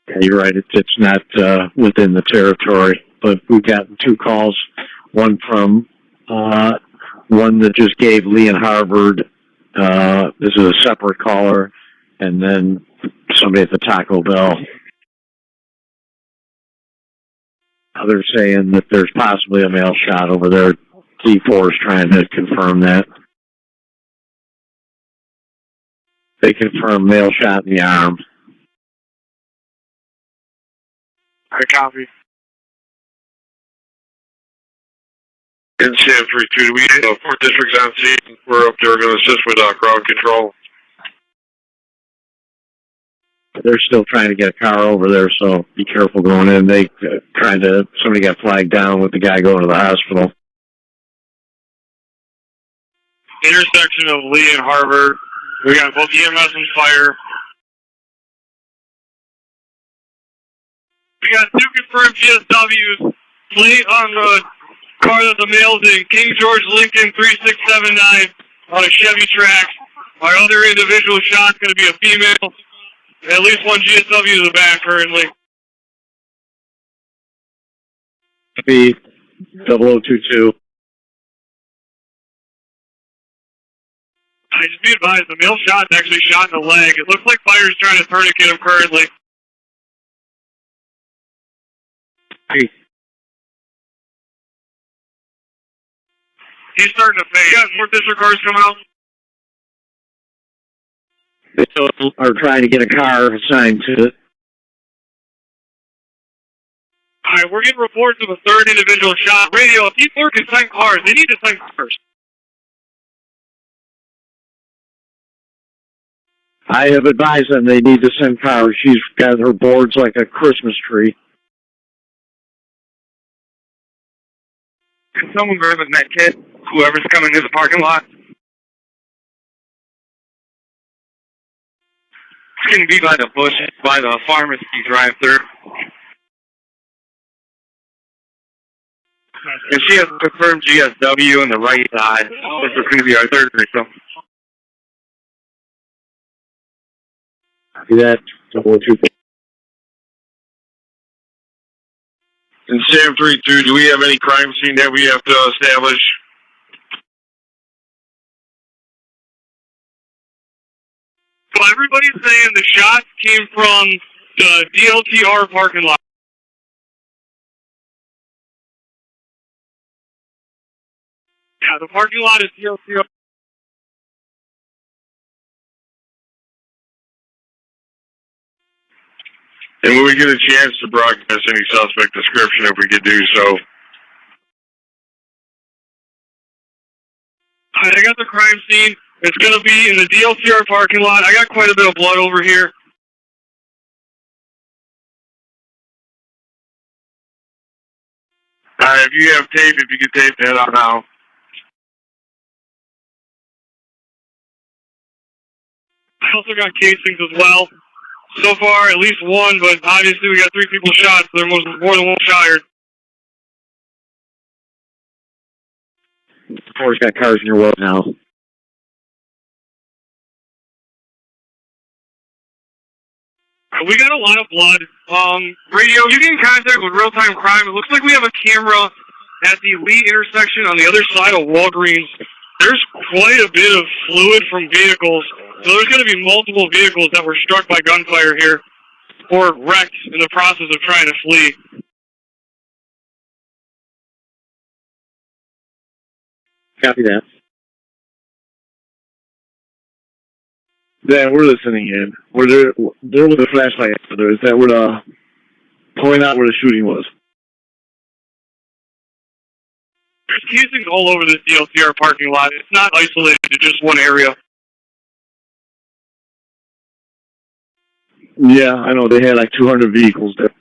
Yeah, you're right. It's not within the territory, but we've gotten 2 calls. One from one that just gave Lee and Harvard. This is a separate caller, and then somebody at the Taco Bell. They're saying that there's possibly a male shot over there. D4 is trying to confirm that. They confirm male shot in the arm. I copy. In Sam 3-2, we need 4th District's on scene. We're up there going to assist with crowd control. They're still trying to get a car over there, so be careful going in. They somebody got flagged down with the guy going to the hospital. Intersection of Lee and Harvard. We got both EMS and fire. We got 2 confirmed GSWs. Fleet on the car that the male's in. King George Lincoln 3679 on a Chevy Trax. Our other individual shot's going to be a female. At least 1 GSW in the back currently. Be 0022. I just be advised, the male shot's actually shot in the leg. It looks like fire's trying to tourniquet him currently. Hey. He's starting to fade. Yeah, more district cars come out. They still are trying to get a car assigned to it. Alright, we're getting reports of a 3rd individual shot. Radio, if people are consigned cars, they need to sign cars. I have advised them they need to send cars. She's got her boards like a Christmas tree. Can someone grab a med kit? Whoever's coming in the parking lot. It's going to be by the bushes, by the pharmacy drive-thru. And she has confirmed GSW on the right side. This is going to be our third victim. See that? Double two. And Sam 3-2, do we have any crime scene that we have to establish? So everybody's saying the shots came from the DLTR parking lot. Yeah, the parking lot is DLTR. And will we get a chance to broadcast any suspect description if we could do so? I got the crime scene. It's going to be in the DLTR parking lot. I got quite a bit of blood over here. If you have tape, if you could tape that out now. I also got casings as well. So far, at least one, but obviously we got 3 people shot, so there was more than one shot here. Of course, got cars in your way now. We got a lot of blood. Radio, you get in contact with real-time crime. It looks like we have a camera at the Lee intersection on the other side of Walgreens. There's quite a bit of fluid from vehicles, so there's going to be multiple vehicles that were struck by gunfire here or wrecked in the process of trying to flee. Copy that. Dan, we're listening in. Were there was a flashlight out there. Is that where the point out where the shooting was? There's casings all over this DLCR parking lot. It's not isolated to just one area. Yeah, I know. They had like 200 vehicles there.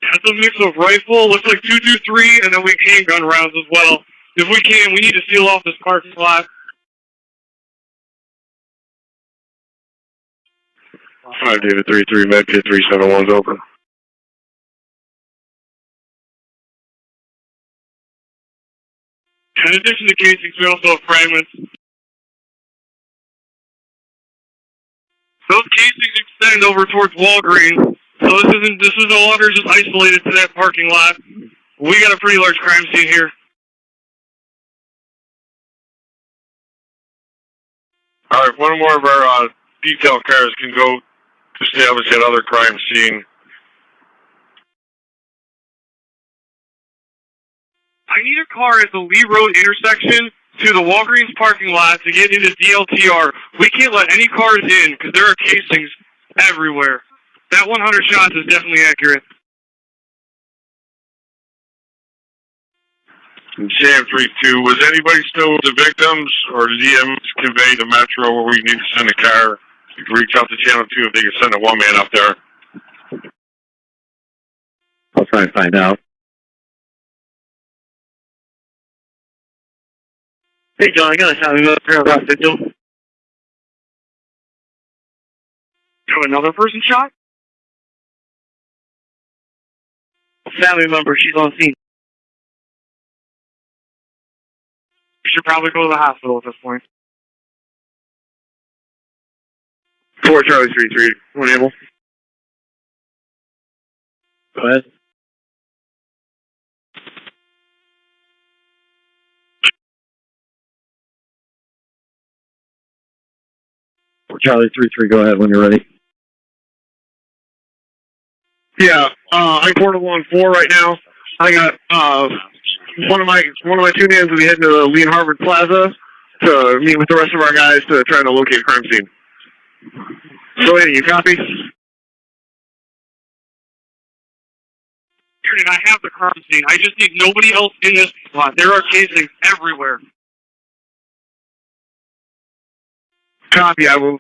That's a mix of rifle, looks like 223, and then we handgun rounds as well. If we can, we need to seal off this parking lot. 5 David 3-3, Medkit 371's open. In addition to casings, we also have fragments. Those casings extend over towards Walgreens, so this is no longer just isolated to that parking lot. We got a pretty large crime scene here. All right, one more of our detail cars can go to establish that other crime scene. I need a car at the Lee Road intersection to the Walgreens parking lot to get into DLTR. We can't let any cars in because there are casings everywhere. That 100 shots is definitely accurate. And Sam 3-2, was anybody still with the victims, or did EMS convey to Metro where we need to send a car? You can reach out to Channel 2 if they can send a one-man up there. I'll try and find out. Hey, John, I got a shot up here about the deal. Another person shot? Family member, she's on scene. We should probably go to the hospital at this point. 4 Charlie 3-3, one able. Go ahead. Charlie 3-3, go ahead when you're ready. Yeah, I'm portable on 4 right now. I got one of my 2 mans will be heading to Lee and Harvard Plaza to meet with the rest of our guys to try to locate a crime scene. So, Eddie, you copy? And I have the crime scene. I just need nobody else in this spot. There are casings everywhere. Copy, I will.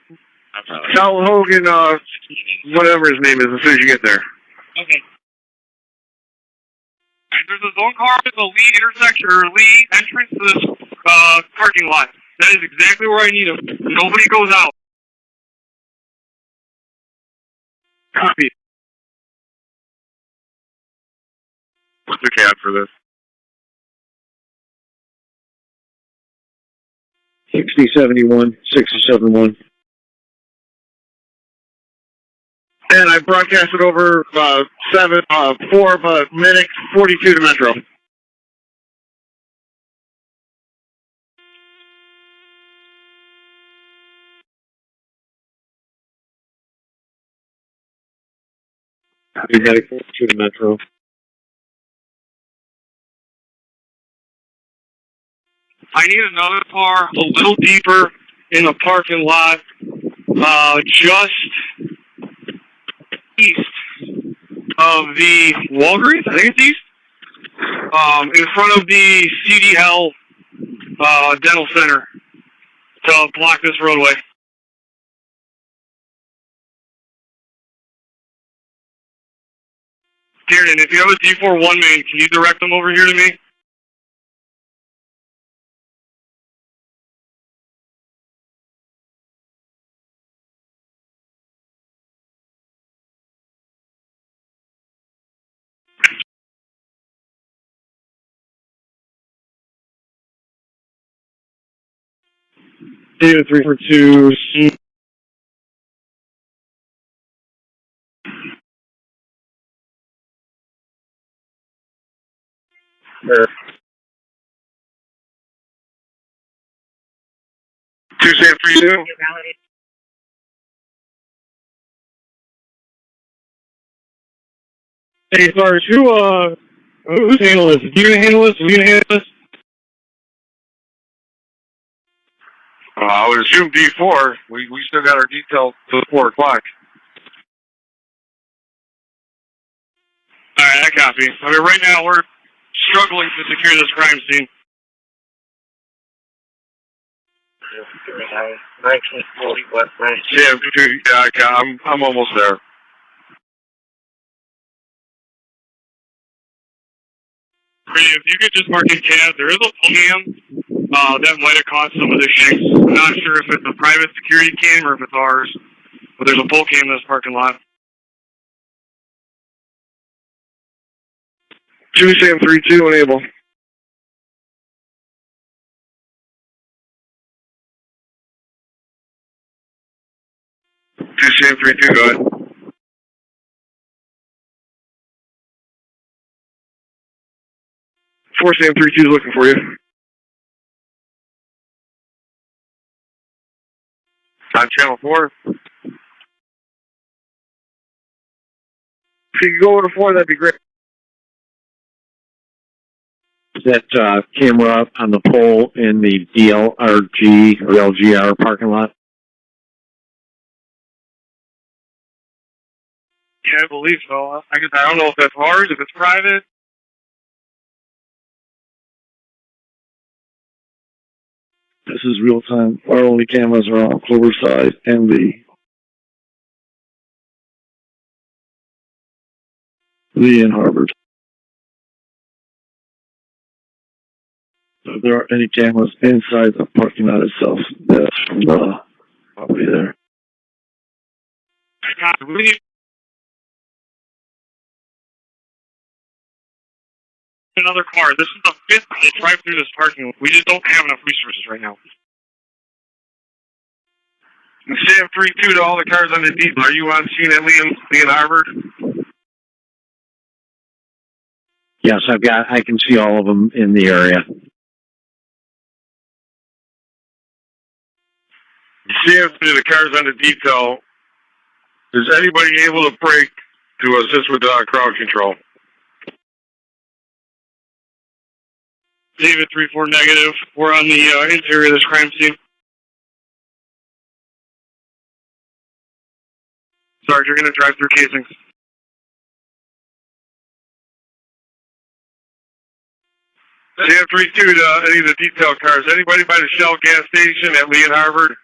Tell Hogan, whatever his name is, as soon as you get there. Okay. There's a zone car at the Lee intersection, or Lee entrance to this parking lot. That is exactly where I need him. Nobody goes out. Copy. What's the CAD for this? 6071, 671. And I broadcasted over 4 minutes 42 to Metro. Medic 42 to Metro. I need another car a little deeper in the parking lot, just east of the Walgreens. I think it's east. In front of the CDL Dental Center to block this roadway. Dearden, if you have a D41 main, can you direct them over here to me? David 342. Sure. 2732. Hey, Sarge, who's handling this? You gonna handle this? You gonna handle this? I would assume D4. We still got our details till 4 o'clock. Alright, I copy. I mean, right now we're struggling to secure this crime scene. 1940 West Branch. Yeah, I'm almost there. If you could just mark in tab, there is a cam that might have caused some of this shit. I'm not sure if it's a private security cam or if it's ours, but there's a pole cam in this parking lot. 2732 enable. Two Sam 32, go ahead. 4 Sam 32 is looking for you. On channel 4. If you could go over to 4, that'd be great. That camera on the pole in the DLRG or LGR parking lot. Yeah, I believe so. I don't know if that's ours, if it's private. This is real time. Our only cameras are on Cloverside and Lee and Harvard. So if there aren't any cameras inside the parking lot itself, that's from the property there. We need another car. This is the 5th to drive through this parking lot. We just don't have enough resources right now. Sam 32 to all the cars on the deep. Are you on scene at Lee and Harvard? Yes, I can see all of them in the area. Sam to the cars on the detail. Is anybody able to break to assist with crowd control? David 34 negative. We're on the interior of this crime scene. Sarge, you're gonna drive through casings. Sam 32 to any of the detail cars. Anybody by the Shell gas station at Lee and Harvard?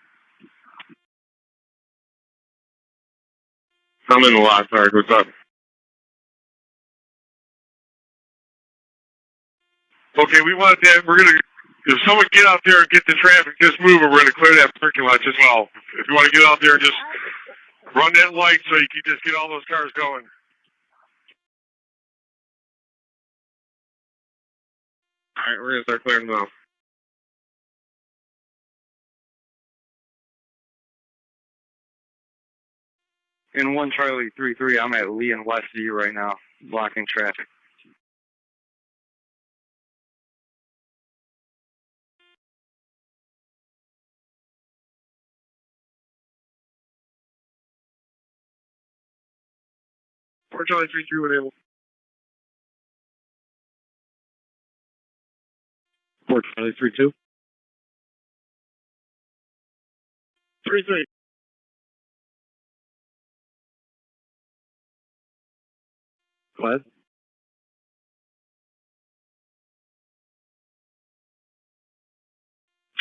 I'm in the lot, Sarge. What's up? Okay, we want that. We're gonna If someone get out there and get the traffic just moving, we're going to clear that parking lot as well. If you want to get out there, just run that light so you can just get all those cars going. All right, we're going to start clearing them out. In 1 Charlie 33, I'm at Lee and Westview right now, blocking traffic. Or Charlie 33 when able. 4 Charlie 32. 33. Go ahead.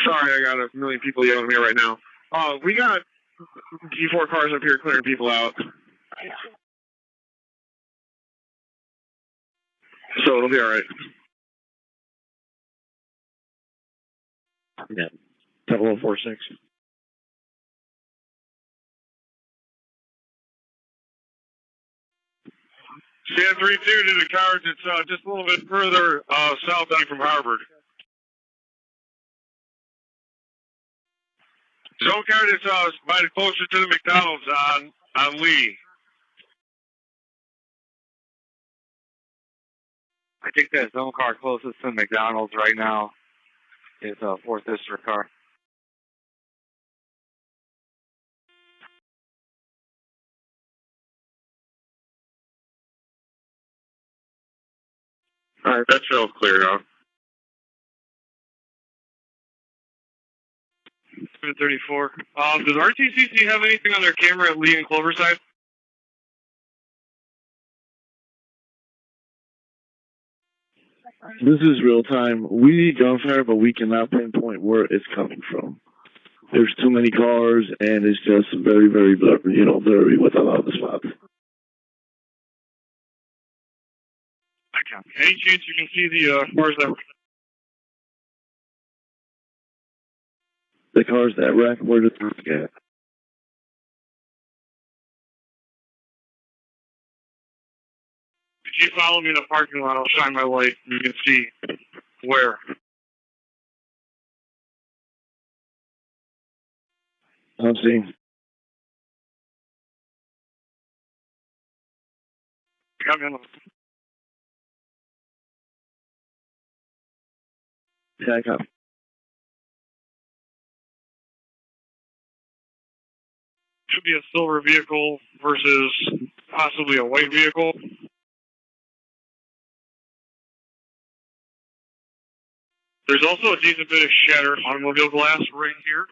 Sorry, I got a million people yelling at me right now. We got G4 cars up here clearing people out. So it'll be alright. Yeah. 0046. Stand 32 to the cars. It's just a little bit further south down from Harvard. Zone card is mighty closer to the McDonald's on Lee. I think that zone car closest to McDonald's right now is a 4th District car. Alright, that's all clear now. 34. Does RTCC have anything on their camera at Lee and Cloverside? This is real time. We need gunfire, but we cannot pinpoint where it's coming from. There's too many cars, and it's just very, very blurry, blurry with a lot of the spots. Any chance you can see the cars that... The cars that wreck, where does it get? If you follow me in the parking lot, I'll shine my light and you can see where. I'm seeing. Got me on the... Yeah, I copy. Should be a silver vehicle versus possibly a white vehicle. There's also a decent bit of shattered automobile glass right here.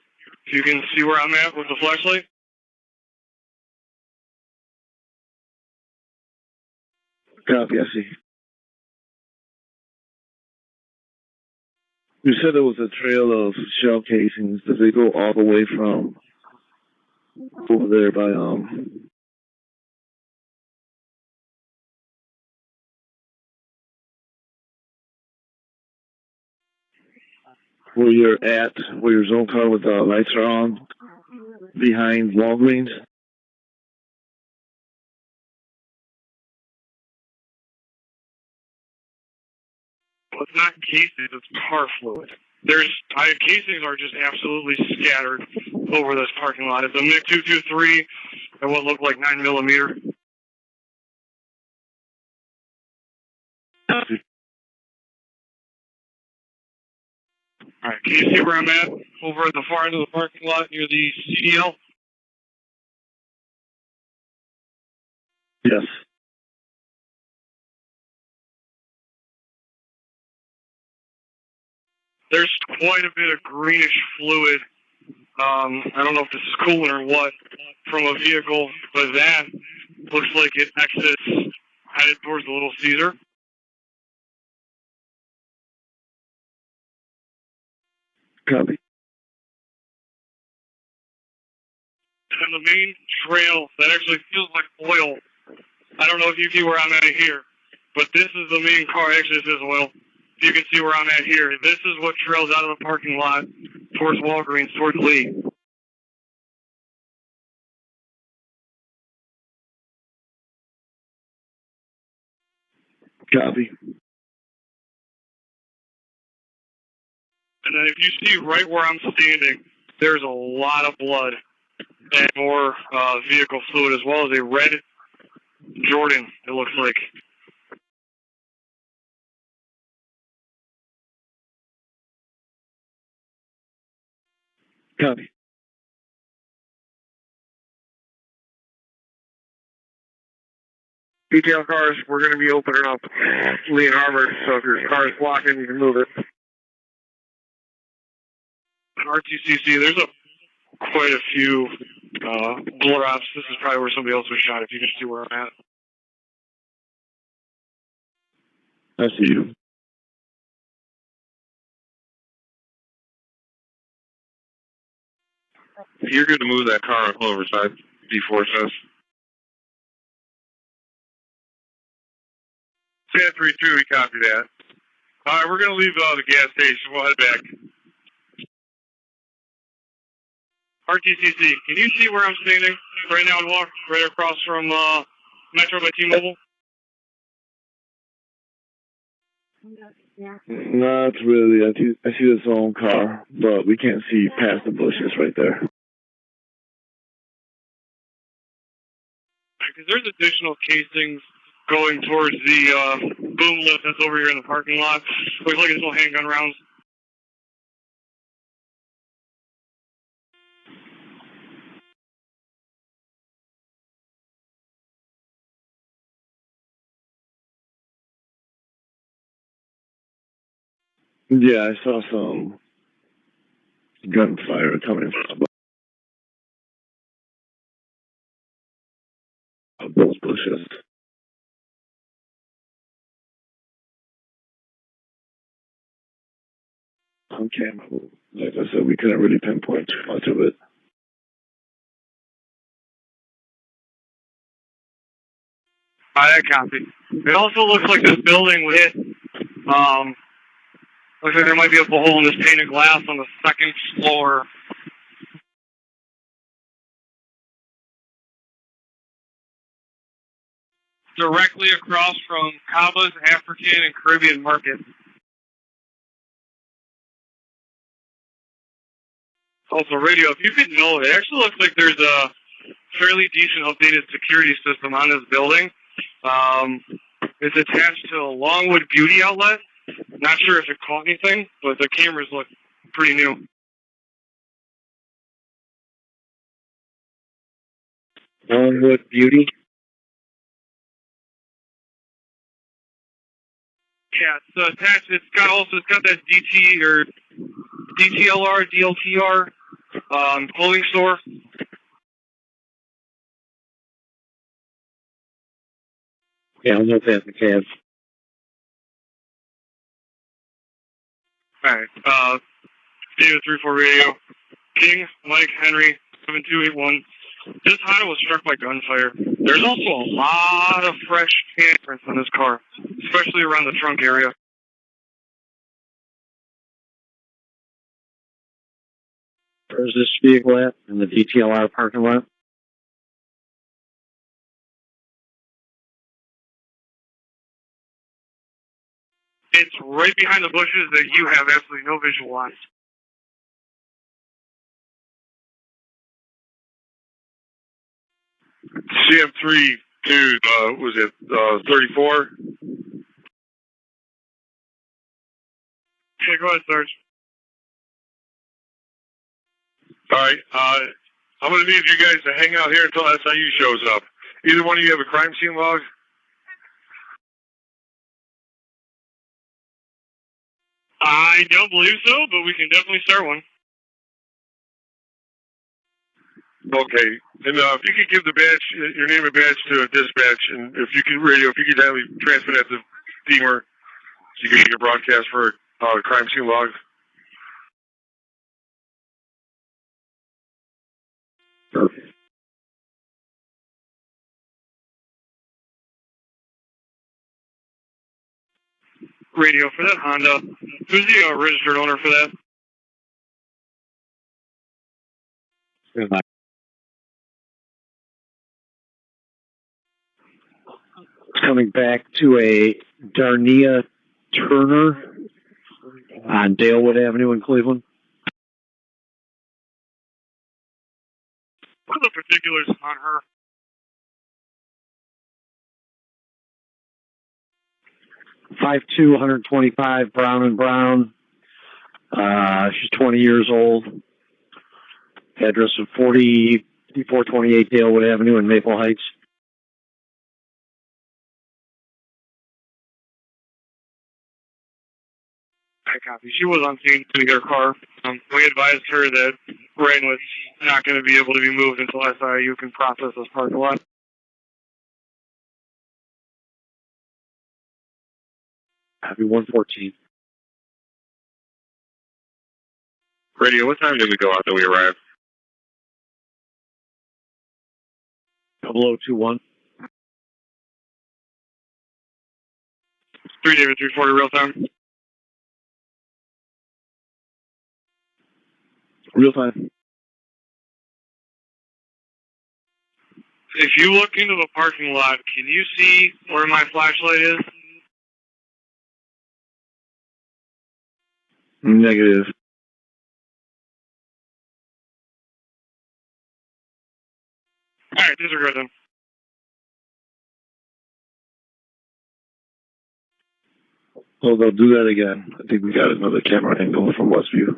If you can see where I'm at with the flashlight. Copy, I see. You said there was a trail of shell casings. Does they go all the way from over there by where you're at, where your zone car with the lights are on, behind Walgreens? Well, it's not casings, it's car fluid. Casings are just absolutely scattered over this parking lot. It's a MiG 223 and what looked like 9mm. Alright, can you see where I'm at? Over at the far end of the parking lot near the CDL? Yes. There's quite a bit of greenish fluid. I don't know if this is coolant or what from a vehicle, but that looks like it exits headed towards the Little Caesar. Copy. And the main trail that actually feels like oil. I don't know if you see where I'm at here, but this is the main car. Actually, this is oil. If you can see where I'm at here, this is what trails out of the parking lot towards Walgreens, towards Lee. Copy. And then if you see right where I'm standing, there's a lot of blood and more vehicle fluid, as well as a red Jordan, it looks like. Copy. Detail cars, we're going to be opening up Lee and Harvard, so if your car is blocking, you can move it. RTCC, there's quite a few blood ops. This is probably where somebody else was shot, if you can see where I'm at. I see you. You're good to move that car on Clover side, D4 says. 1032, we copy that. All right, we're going to leave the gas station. We'll head back. RTCC, can you see where I'm standing right now and walk right across from Metro by T-Mobile? Not really. I see this own car, but we can't see past the bushes right there. Because there's additional casings going towards the boom lift that's over here in the parking lot. Looks like it's little handgun rounds. Yeah, I saw some gunfire coming from those bushes. On camera, like I said, we couldn't really pinpoint too much of it. That copy. It also looks like this building was hit. Looks like there might be a hole in this painted glass on the second floor. Directly across from Caba's African and Caribbean Market. Also, radio, if you could know, it actually looks like there's a fairly decent updated security system on this building. It's attached to a Longwood Beauty outlet. Not sure if it caught anything, but the cameras look pretty new. Longwood Beauty? Yeah, it's attached. It's got that DT or DTLR, DLTR clothing store. Yeah, I'm looking at the cabs. Alright, David 3-4 radio. King, Mike, Henry, 7281. This Honda was struck by gunfire. There's also a lot of fresh handprints on this car, especially around the trunk area. Where's this vehicle at? In the DTLR parking lot? It's right behind the bushes that you have absolutely no visual on. CM3 to, was it 34? Okay, go ahead, Sarge. All right, I'm going to need you guys to hang out here until SIU shows up. Either one of you have a crime scene log? I don't believe so, but we can definitely start one. Okay, and if you could give the badge, your name and badge to dispatch, and if you could radio, if you could have me transfer that to Deemer, so you can make a broadcast for crime scene log. Perfect. Radio, for that Honda, who's the registered owner for that? Coming back to a Darnia Turner on Dalewood Avenue in Cleveland. What are the particulars on her? 5'2", 125, brown and brown. She's 20 years old. Address of 4428 Dalewood Avenue in Maple Heights. I copy. She was on scene to her car. We advised her that rain was not going to be able to be moved until SIU can process this parking lot. Copy 114. Radio, what time did we go out that we arrived? 0021. 3 David 340 real time. Real time. If you look into the parking lot, can you see where my flashlight is? Negative. Alright, disregard them. Oh, they'll do that again. I think we got another camera angle from Westview.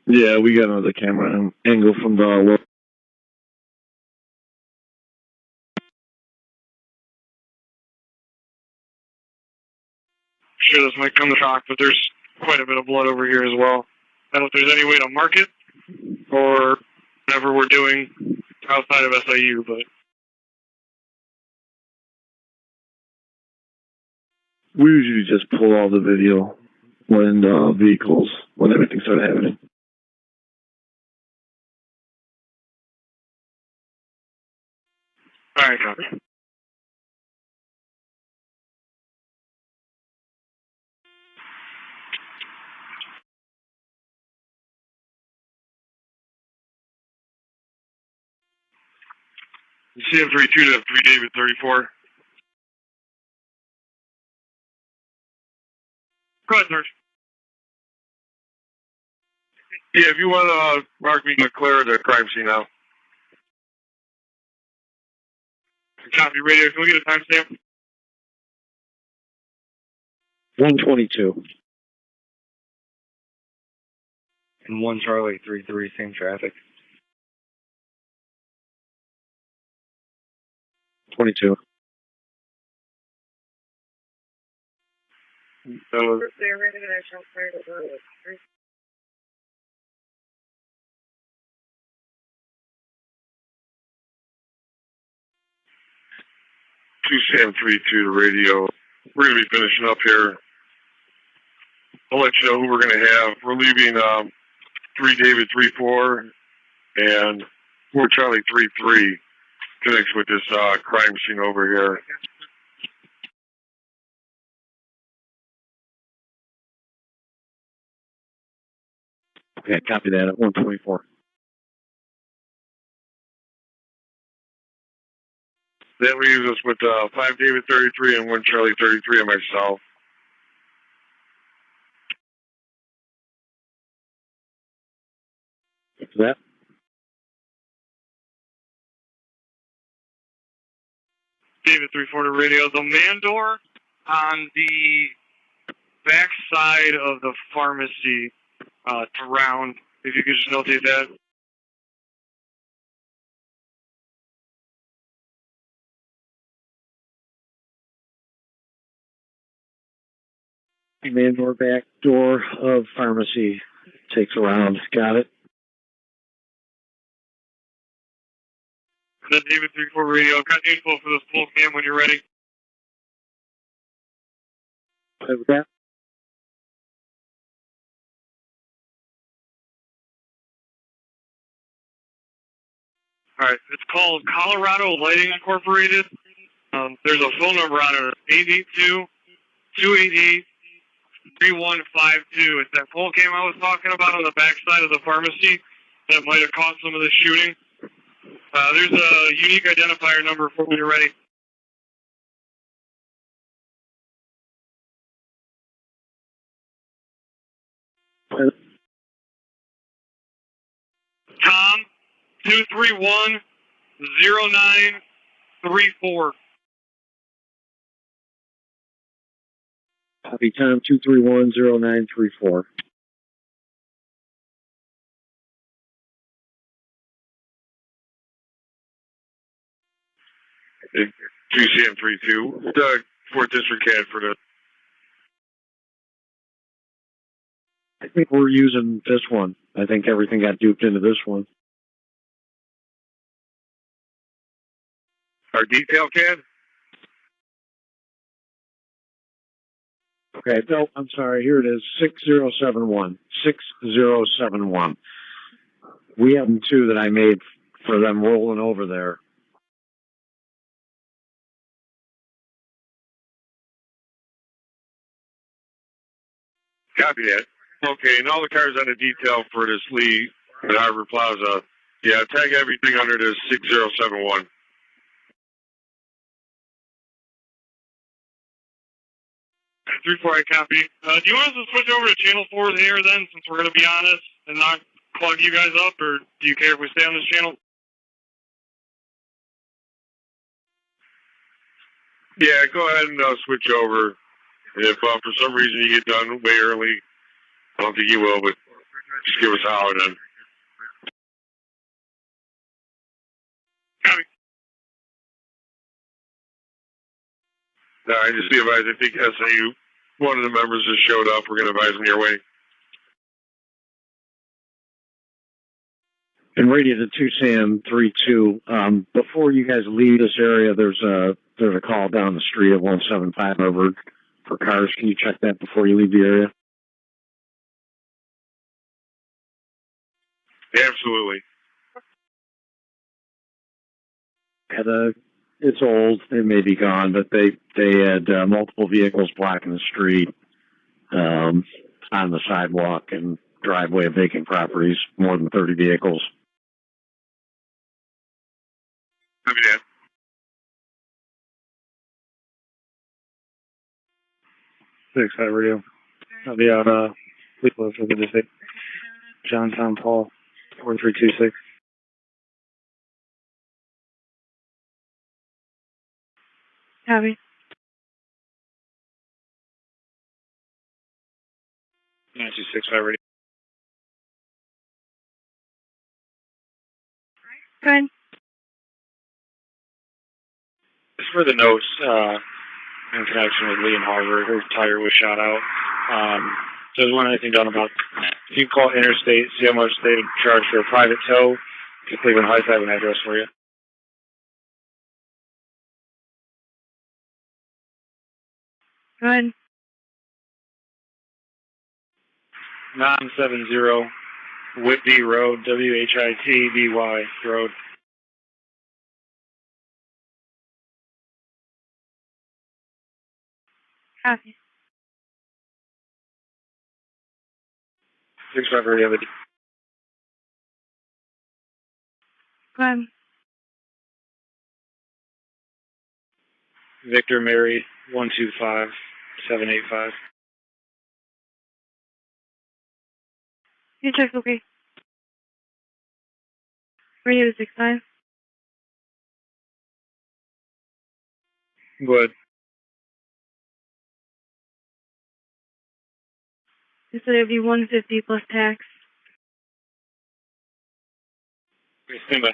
Yeah, we got another camera angle from the... Sure, this might come to shock, but there's quite a bit of blood over here as well. I don't know if there's any way to mark it or whatever we're doing outside of SIU, but We usually just pull all the video when when everything started happening. alright, copy. CM32 to 3 David 34. Go ahead, Serge. Yeah, if you want to mark me to clear the crime scene now. Copy radio. Can we get a timestamp? 122. And 1 Charlie 33, same traffic. 22. So, two Sam 32 to radio. We're going to be finishing up here. I'll let you know who we're going to have. We're leaving 3 David 34 and 4 Charlie 33 connects with this crime scene over here. Okay, copy that at 124. That leaves us with 5 David 33 and 1 Charlie 33 and myself. After that. David 340 radio. The man door on the back side of the pharmacy to round, if you could just notate that. Man door, back door of pharmacy takes around. Got it. Then David 340 radio. Got info for this full cam when you're ready. With that. All right, it's called Colorado Lighting Incorporated. There's a phone number on it, 882-288-3152. It's that full cam I was talking about on the backside of the pharmacy that might have caused some of the shooting. There's a unique identifier number for when you're ready. Tom, 231-0934. Copy, Tom, 231-0934. GCM32, the 4th District CAD for the... I think we're using this one. I think everything got duped into this one. Our detail CAD? Okay, no, I'm sorry. Here it is, 6071. 6071. We have them two that I made for them rolling over there. Copy that. Okay, and all the cars on the detail for this Lee at Harbor Plaza. Yeah, tag everything under this 6071. 3-4, I copy. Do you want us to switch over to channel 4 here then, since we're going to be on this and not clog you guys up, or do you care if we stay on this channel? Yeah, go ahead and switch over. If for some reason you get done way early, I don't think you will, but just give us a holler then. Copy. All right, just be advised, I think SAU, one of the members just showed up. We're going to advise them your way. And radio to 2SAM32. Before you guys leave this area, there's a call down the street at 175 Harvard for cars. Can you check that before you leave the area? Yeah, absolutely. Yeah, it's old. It may be gone, but they had multiple vehicles blocking the street on the sidewalk and driveway of vacant properties, more than 30 vehicles. Copy that. 6-5 radio. I'll be out, Fleet Loaf for the state. Johnstown Paul, 4326. Copy. 9265 radio. Good. Just for the notes, in connection with Lee and Harvard, her tire was shot out. So there's one other thing done about, if you call Interstate, see how much they charge for a private tow. To Cleveland Heights, I have an address for you. Good. 970 Whitby Road, WHITBY Road. Copy. 6-5 radio. Good. Victor Mary, 125785. You check, okay. Radio to 65. Good. You said it'd be 150 plus tax. Stand by.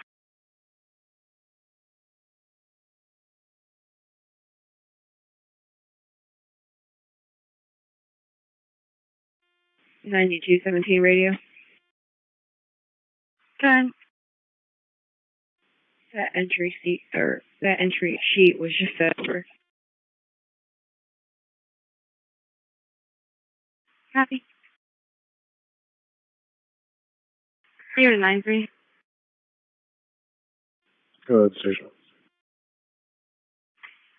$92.17 radio. Good. That entry sheet was just over. Copy. 093. Good, sir.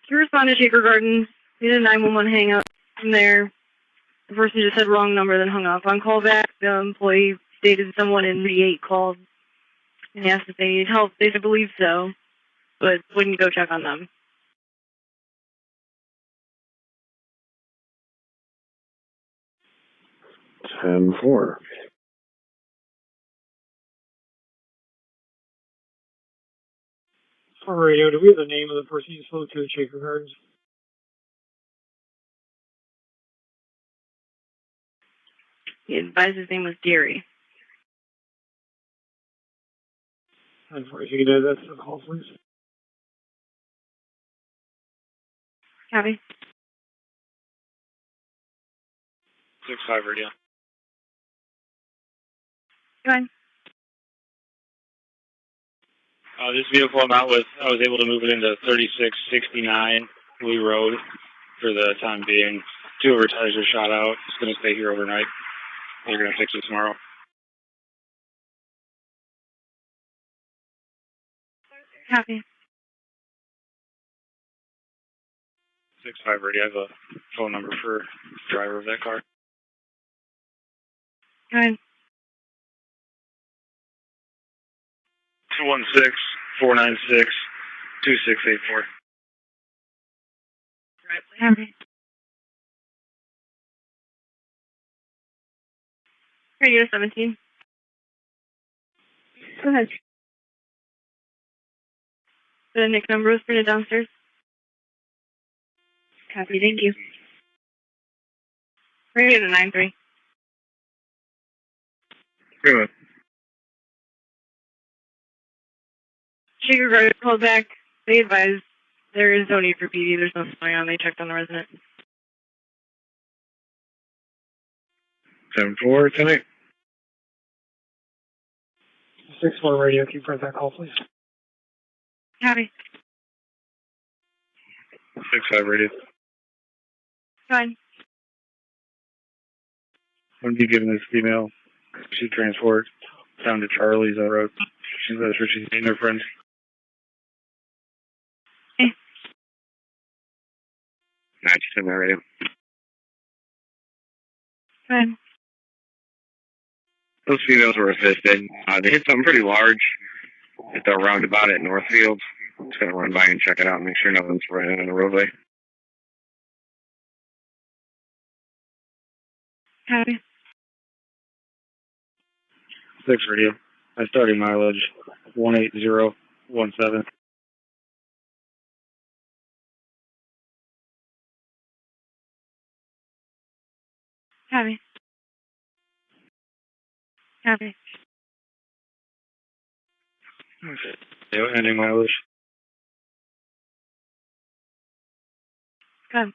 He responded to Shaker Gardens. We did a 911 hang up from there. The person just said wrong number, then hung up. On call back, the employee stated someone in V8 called and asked if they needed help. They said believe so, but wouldn't go check on them. 10-4. For radio, do we have the name of the person you spoke to at Shaker Gardens? He advised his name was Gary. And for if you could add that to the call, please. Copy. 6-5 radio. Go ahead. This vehicle I'm out with, I was able to move it into 3669 Lee Road for the time being. 2 of her tires are shot out. It's going to stay here overnight. They're going to fix it tomorrow. Copy. 6-5 radio. I have a phone number for the driver of that car. Go ahead. 216-496-2684. Copy. Radio 17. Go ahead. The Nick number was printed downstairs. Copy, thank you. Radio to 93. Good. Shaker Gardens called back. They advised there is no need for PD. There's nothing going on. They checked on the resident. 10-4 tonight. 6-4 radio. Can you print that call, please? Copy. 6-5 radio. Fine. I'm be giving this female. She transport down to Charlie's on the road. That's where she's meeting her friends. Okay. 97 radio. Fine. Those females were assisted. They hit something pretty large at the roundabout at Northfield. Just gonna run by and check it out and make sure nothing's running in the roadway. Copy. 6 radio. My starting mileage 18017. Copy. Copy. Ending mileage. Good.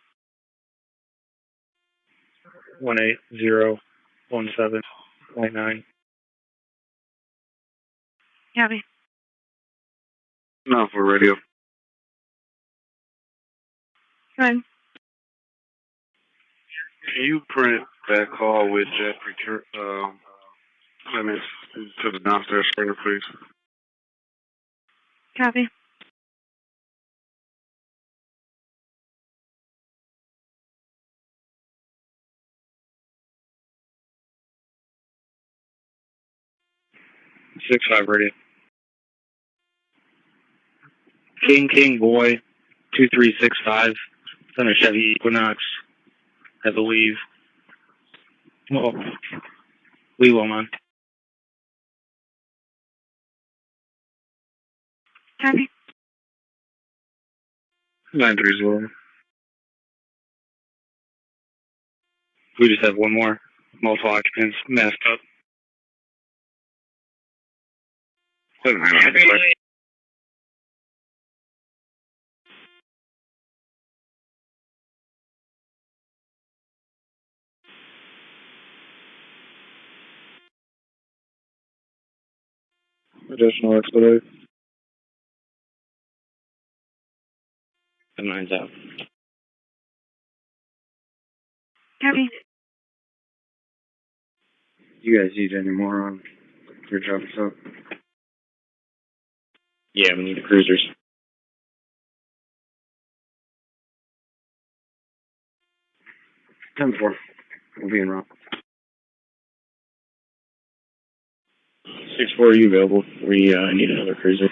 18017.9. Copy. No, for radio. Good. Can you print that call with Jeffrey Clements to the downstairs printer, please? Copy. Six five radio. King Boy 2365. It's on a Chevy Equinox, I believe. Well, we will, man. Copy. 930. We just have one more. Multiple occupants messed up. 79. Additional expedite. The 9's out. Copy. You guys need any more on your job stuff? Yeah, we need the cruisers. 10-4. We'll be in route. 6-4, are you available? We need another cruiser.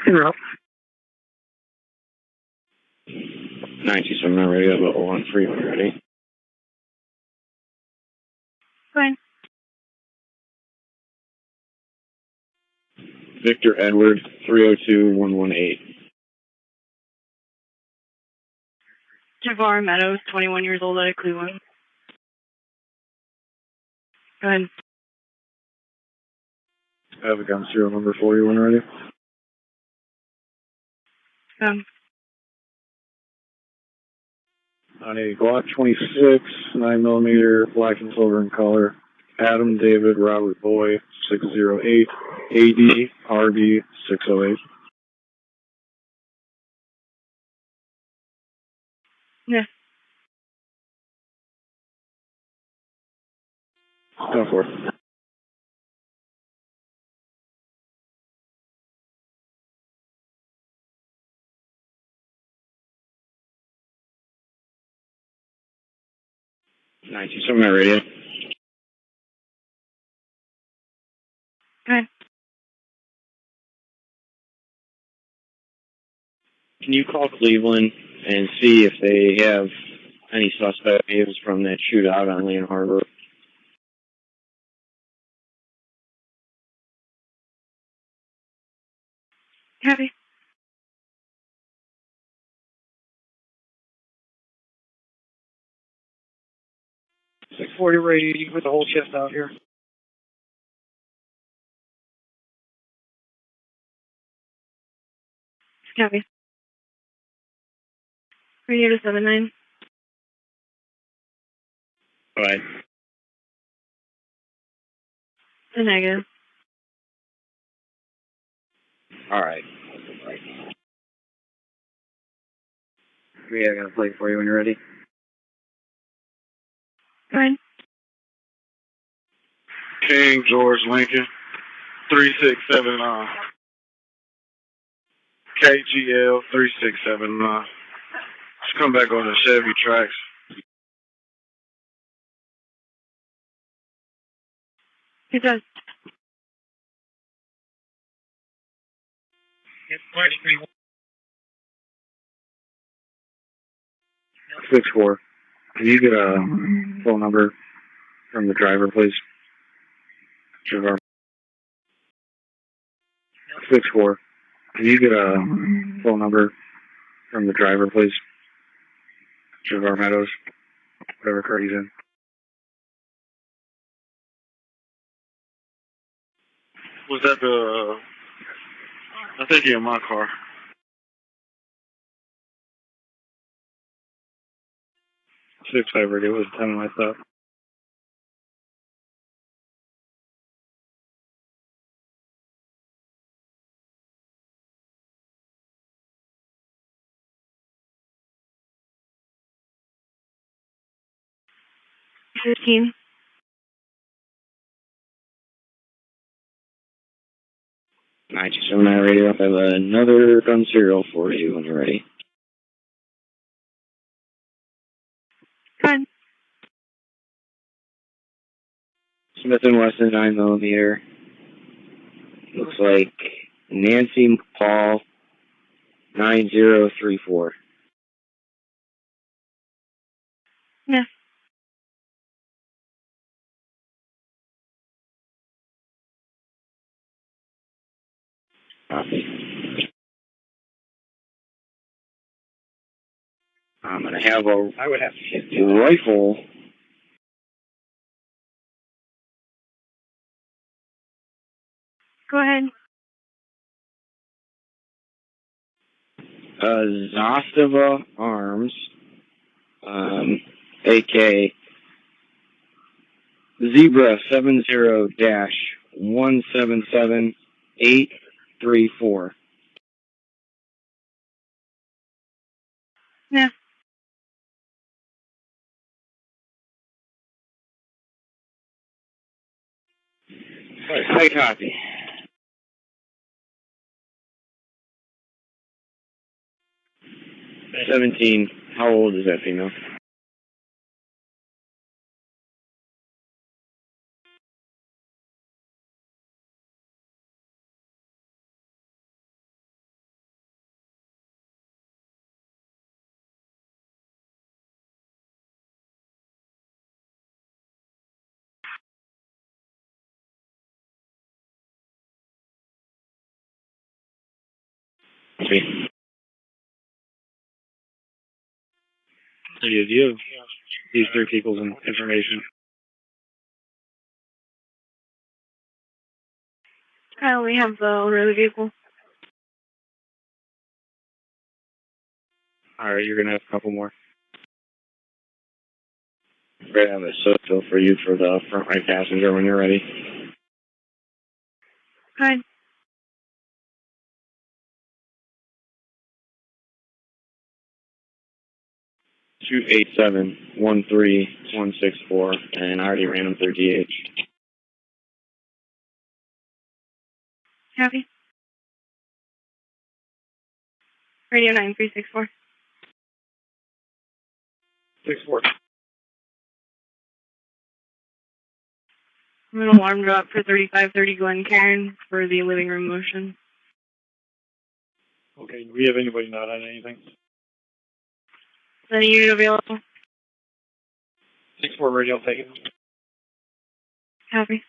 In route. 97, not ready. About 1-3, when you're ready. Fine. Victor Edward, 302-118. Javar Meadows, 21 years old, out of Cleveland. Go ahead. I have a gun serial number for you when you're ready. On a Glock 26, 9mm, black and silver in color. Adam David Robert Boy, 608, AD RB 608. Yeah. Go for it. Nice. You on my radio. Okay. Can you call Cleveland and see if they have any suspect names from that shootout on Leon Harbor? Happy. .640 radio, you can put the whole chest out here. Copy. Radio to 79. Alright. The negative. Alright. I got a plate for you when you're ready. Fine. King George Lincoln, 367, KGL 367, just come back on the Chevy tracks. It does. 6-4. Can you get a phone number from the driver, please? Javar. 6-4. Can you get a phone number from the driver, please? Javar Meadows, whatever car he's in. Was that I think he in my car. 6-5 radio was 10 when I thought. $15. 97 radio. I have another gun serial for you when you're ready. Fine. Smith & Wesson 9mm. Looks like Nancy Paul 9034. Yeah. I'm gonna have I would have to hit the rifle. Go ahead. Zastava Arms, AK Zebra 70-177834. Yeah. I copy. 17. How old is that female? Me. So you have these three people's information. I only have the owner of the vehicle. Alright, you're gonna have a couple more. Right on the social for you for the front right passenger when you're ready. Hi. 287-13164, and I already ran them through DH. Happy? Radio 9364. 6-4. I'm an alarm drop for 3530 Glen Cairn for the living room motion. Okay, do we have anybody not on anything? Is any unit available? 6-4 radio, take it. Happy?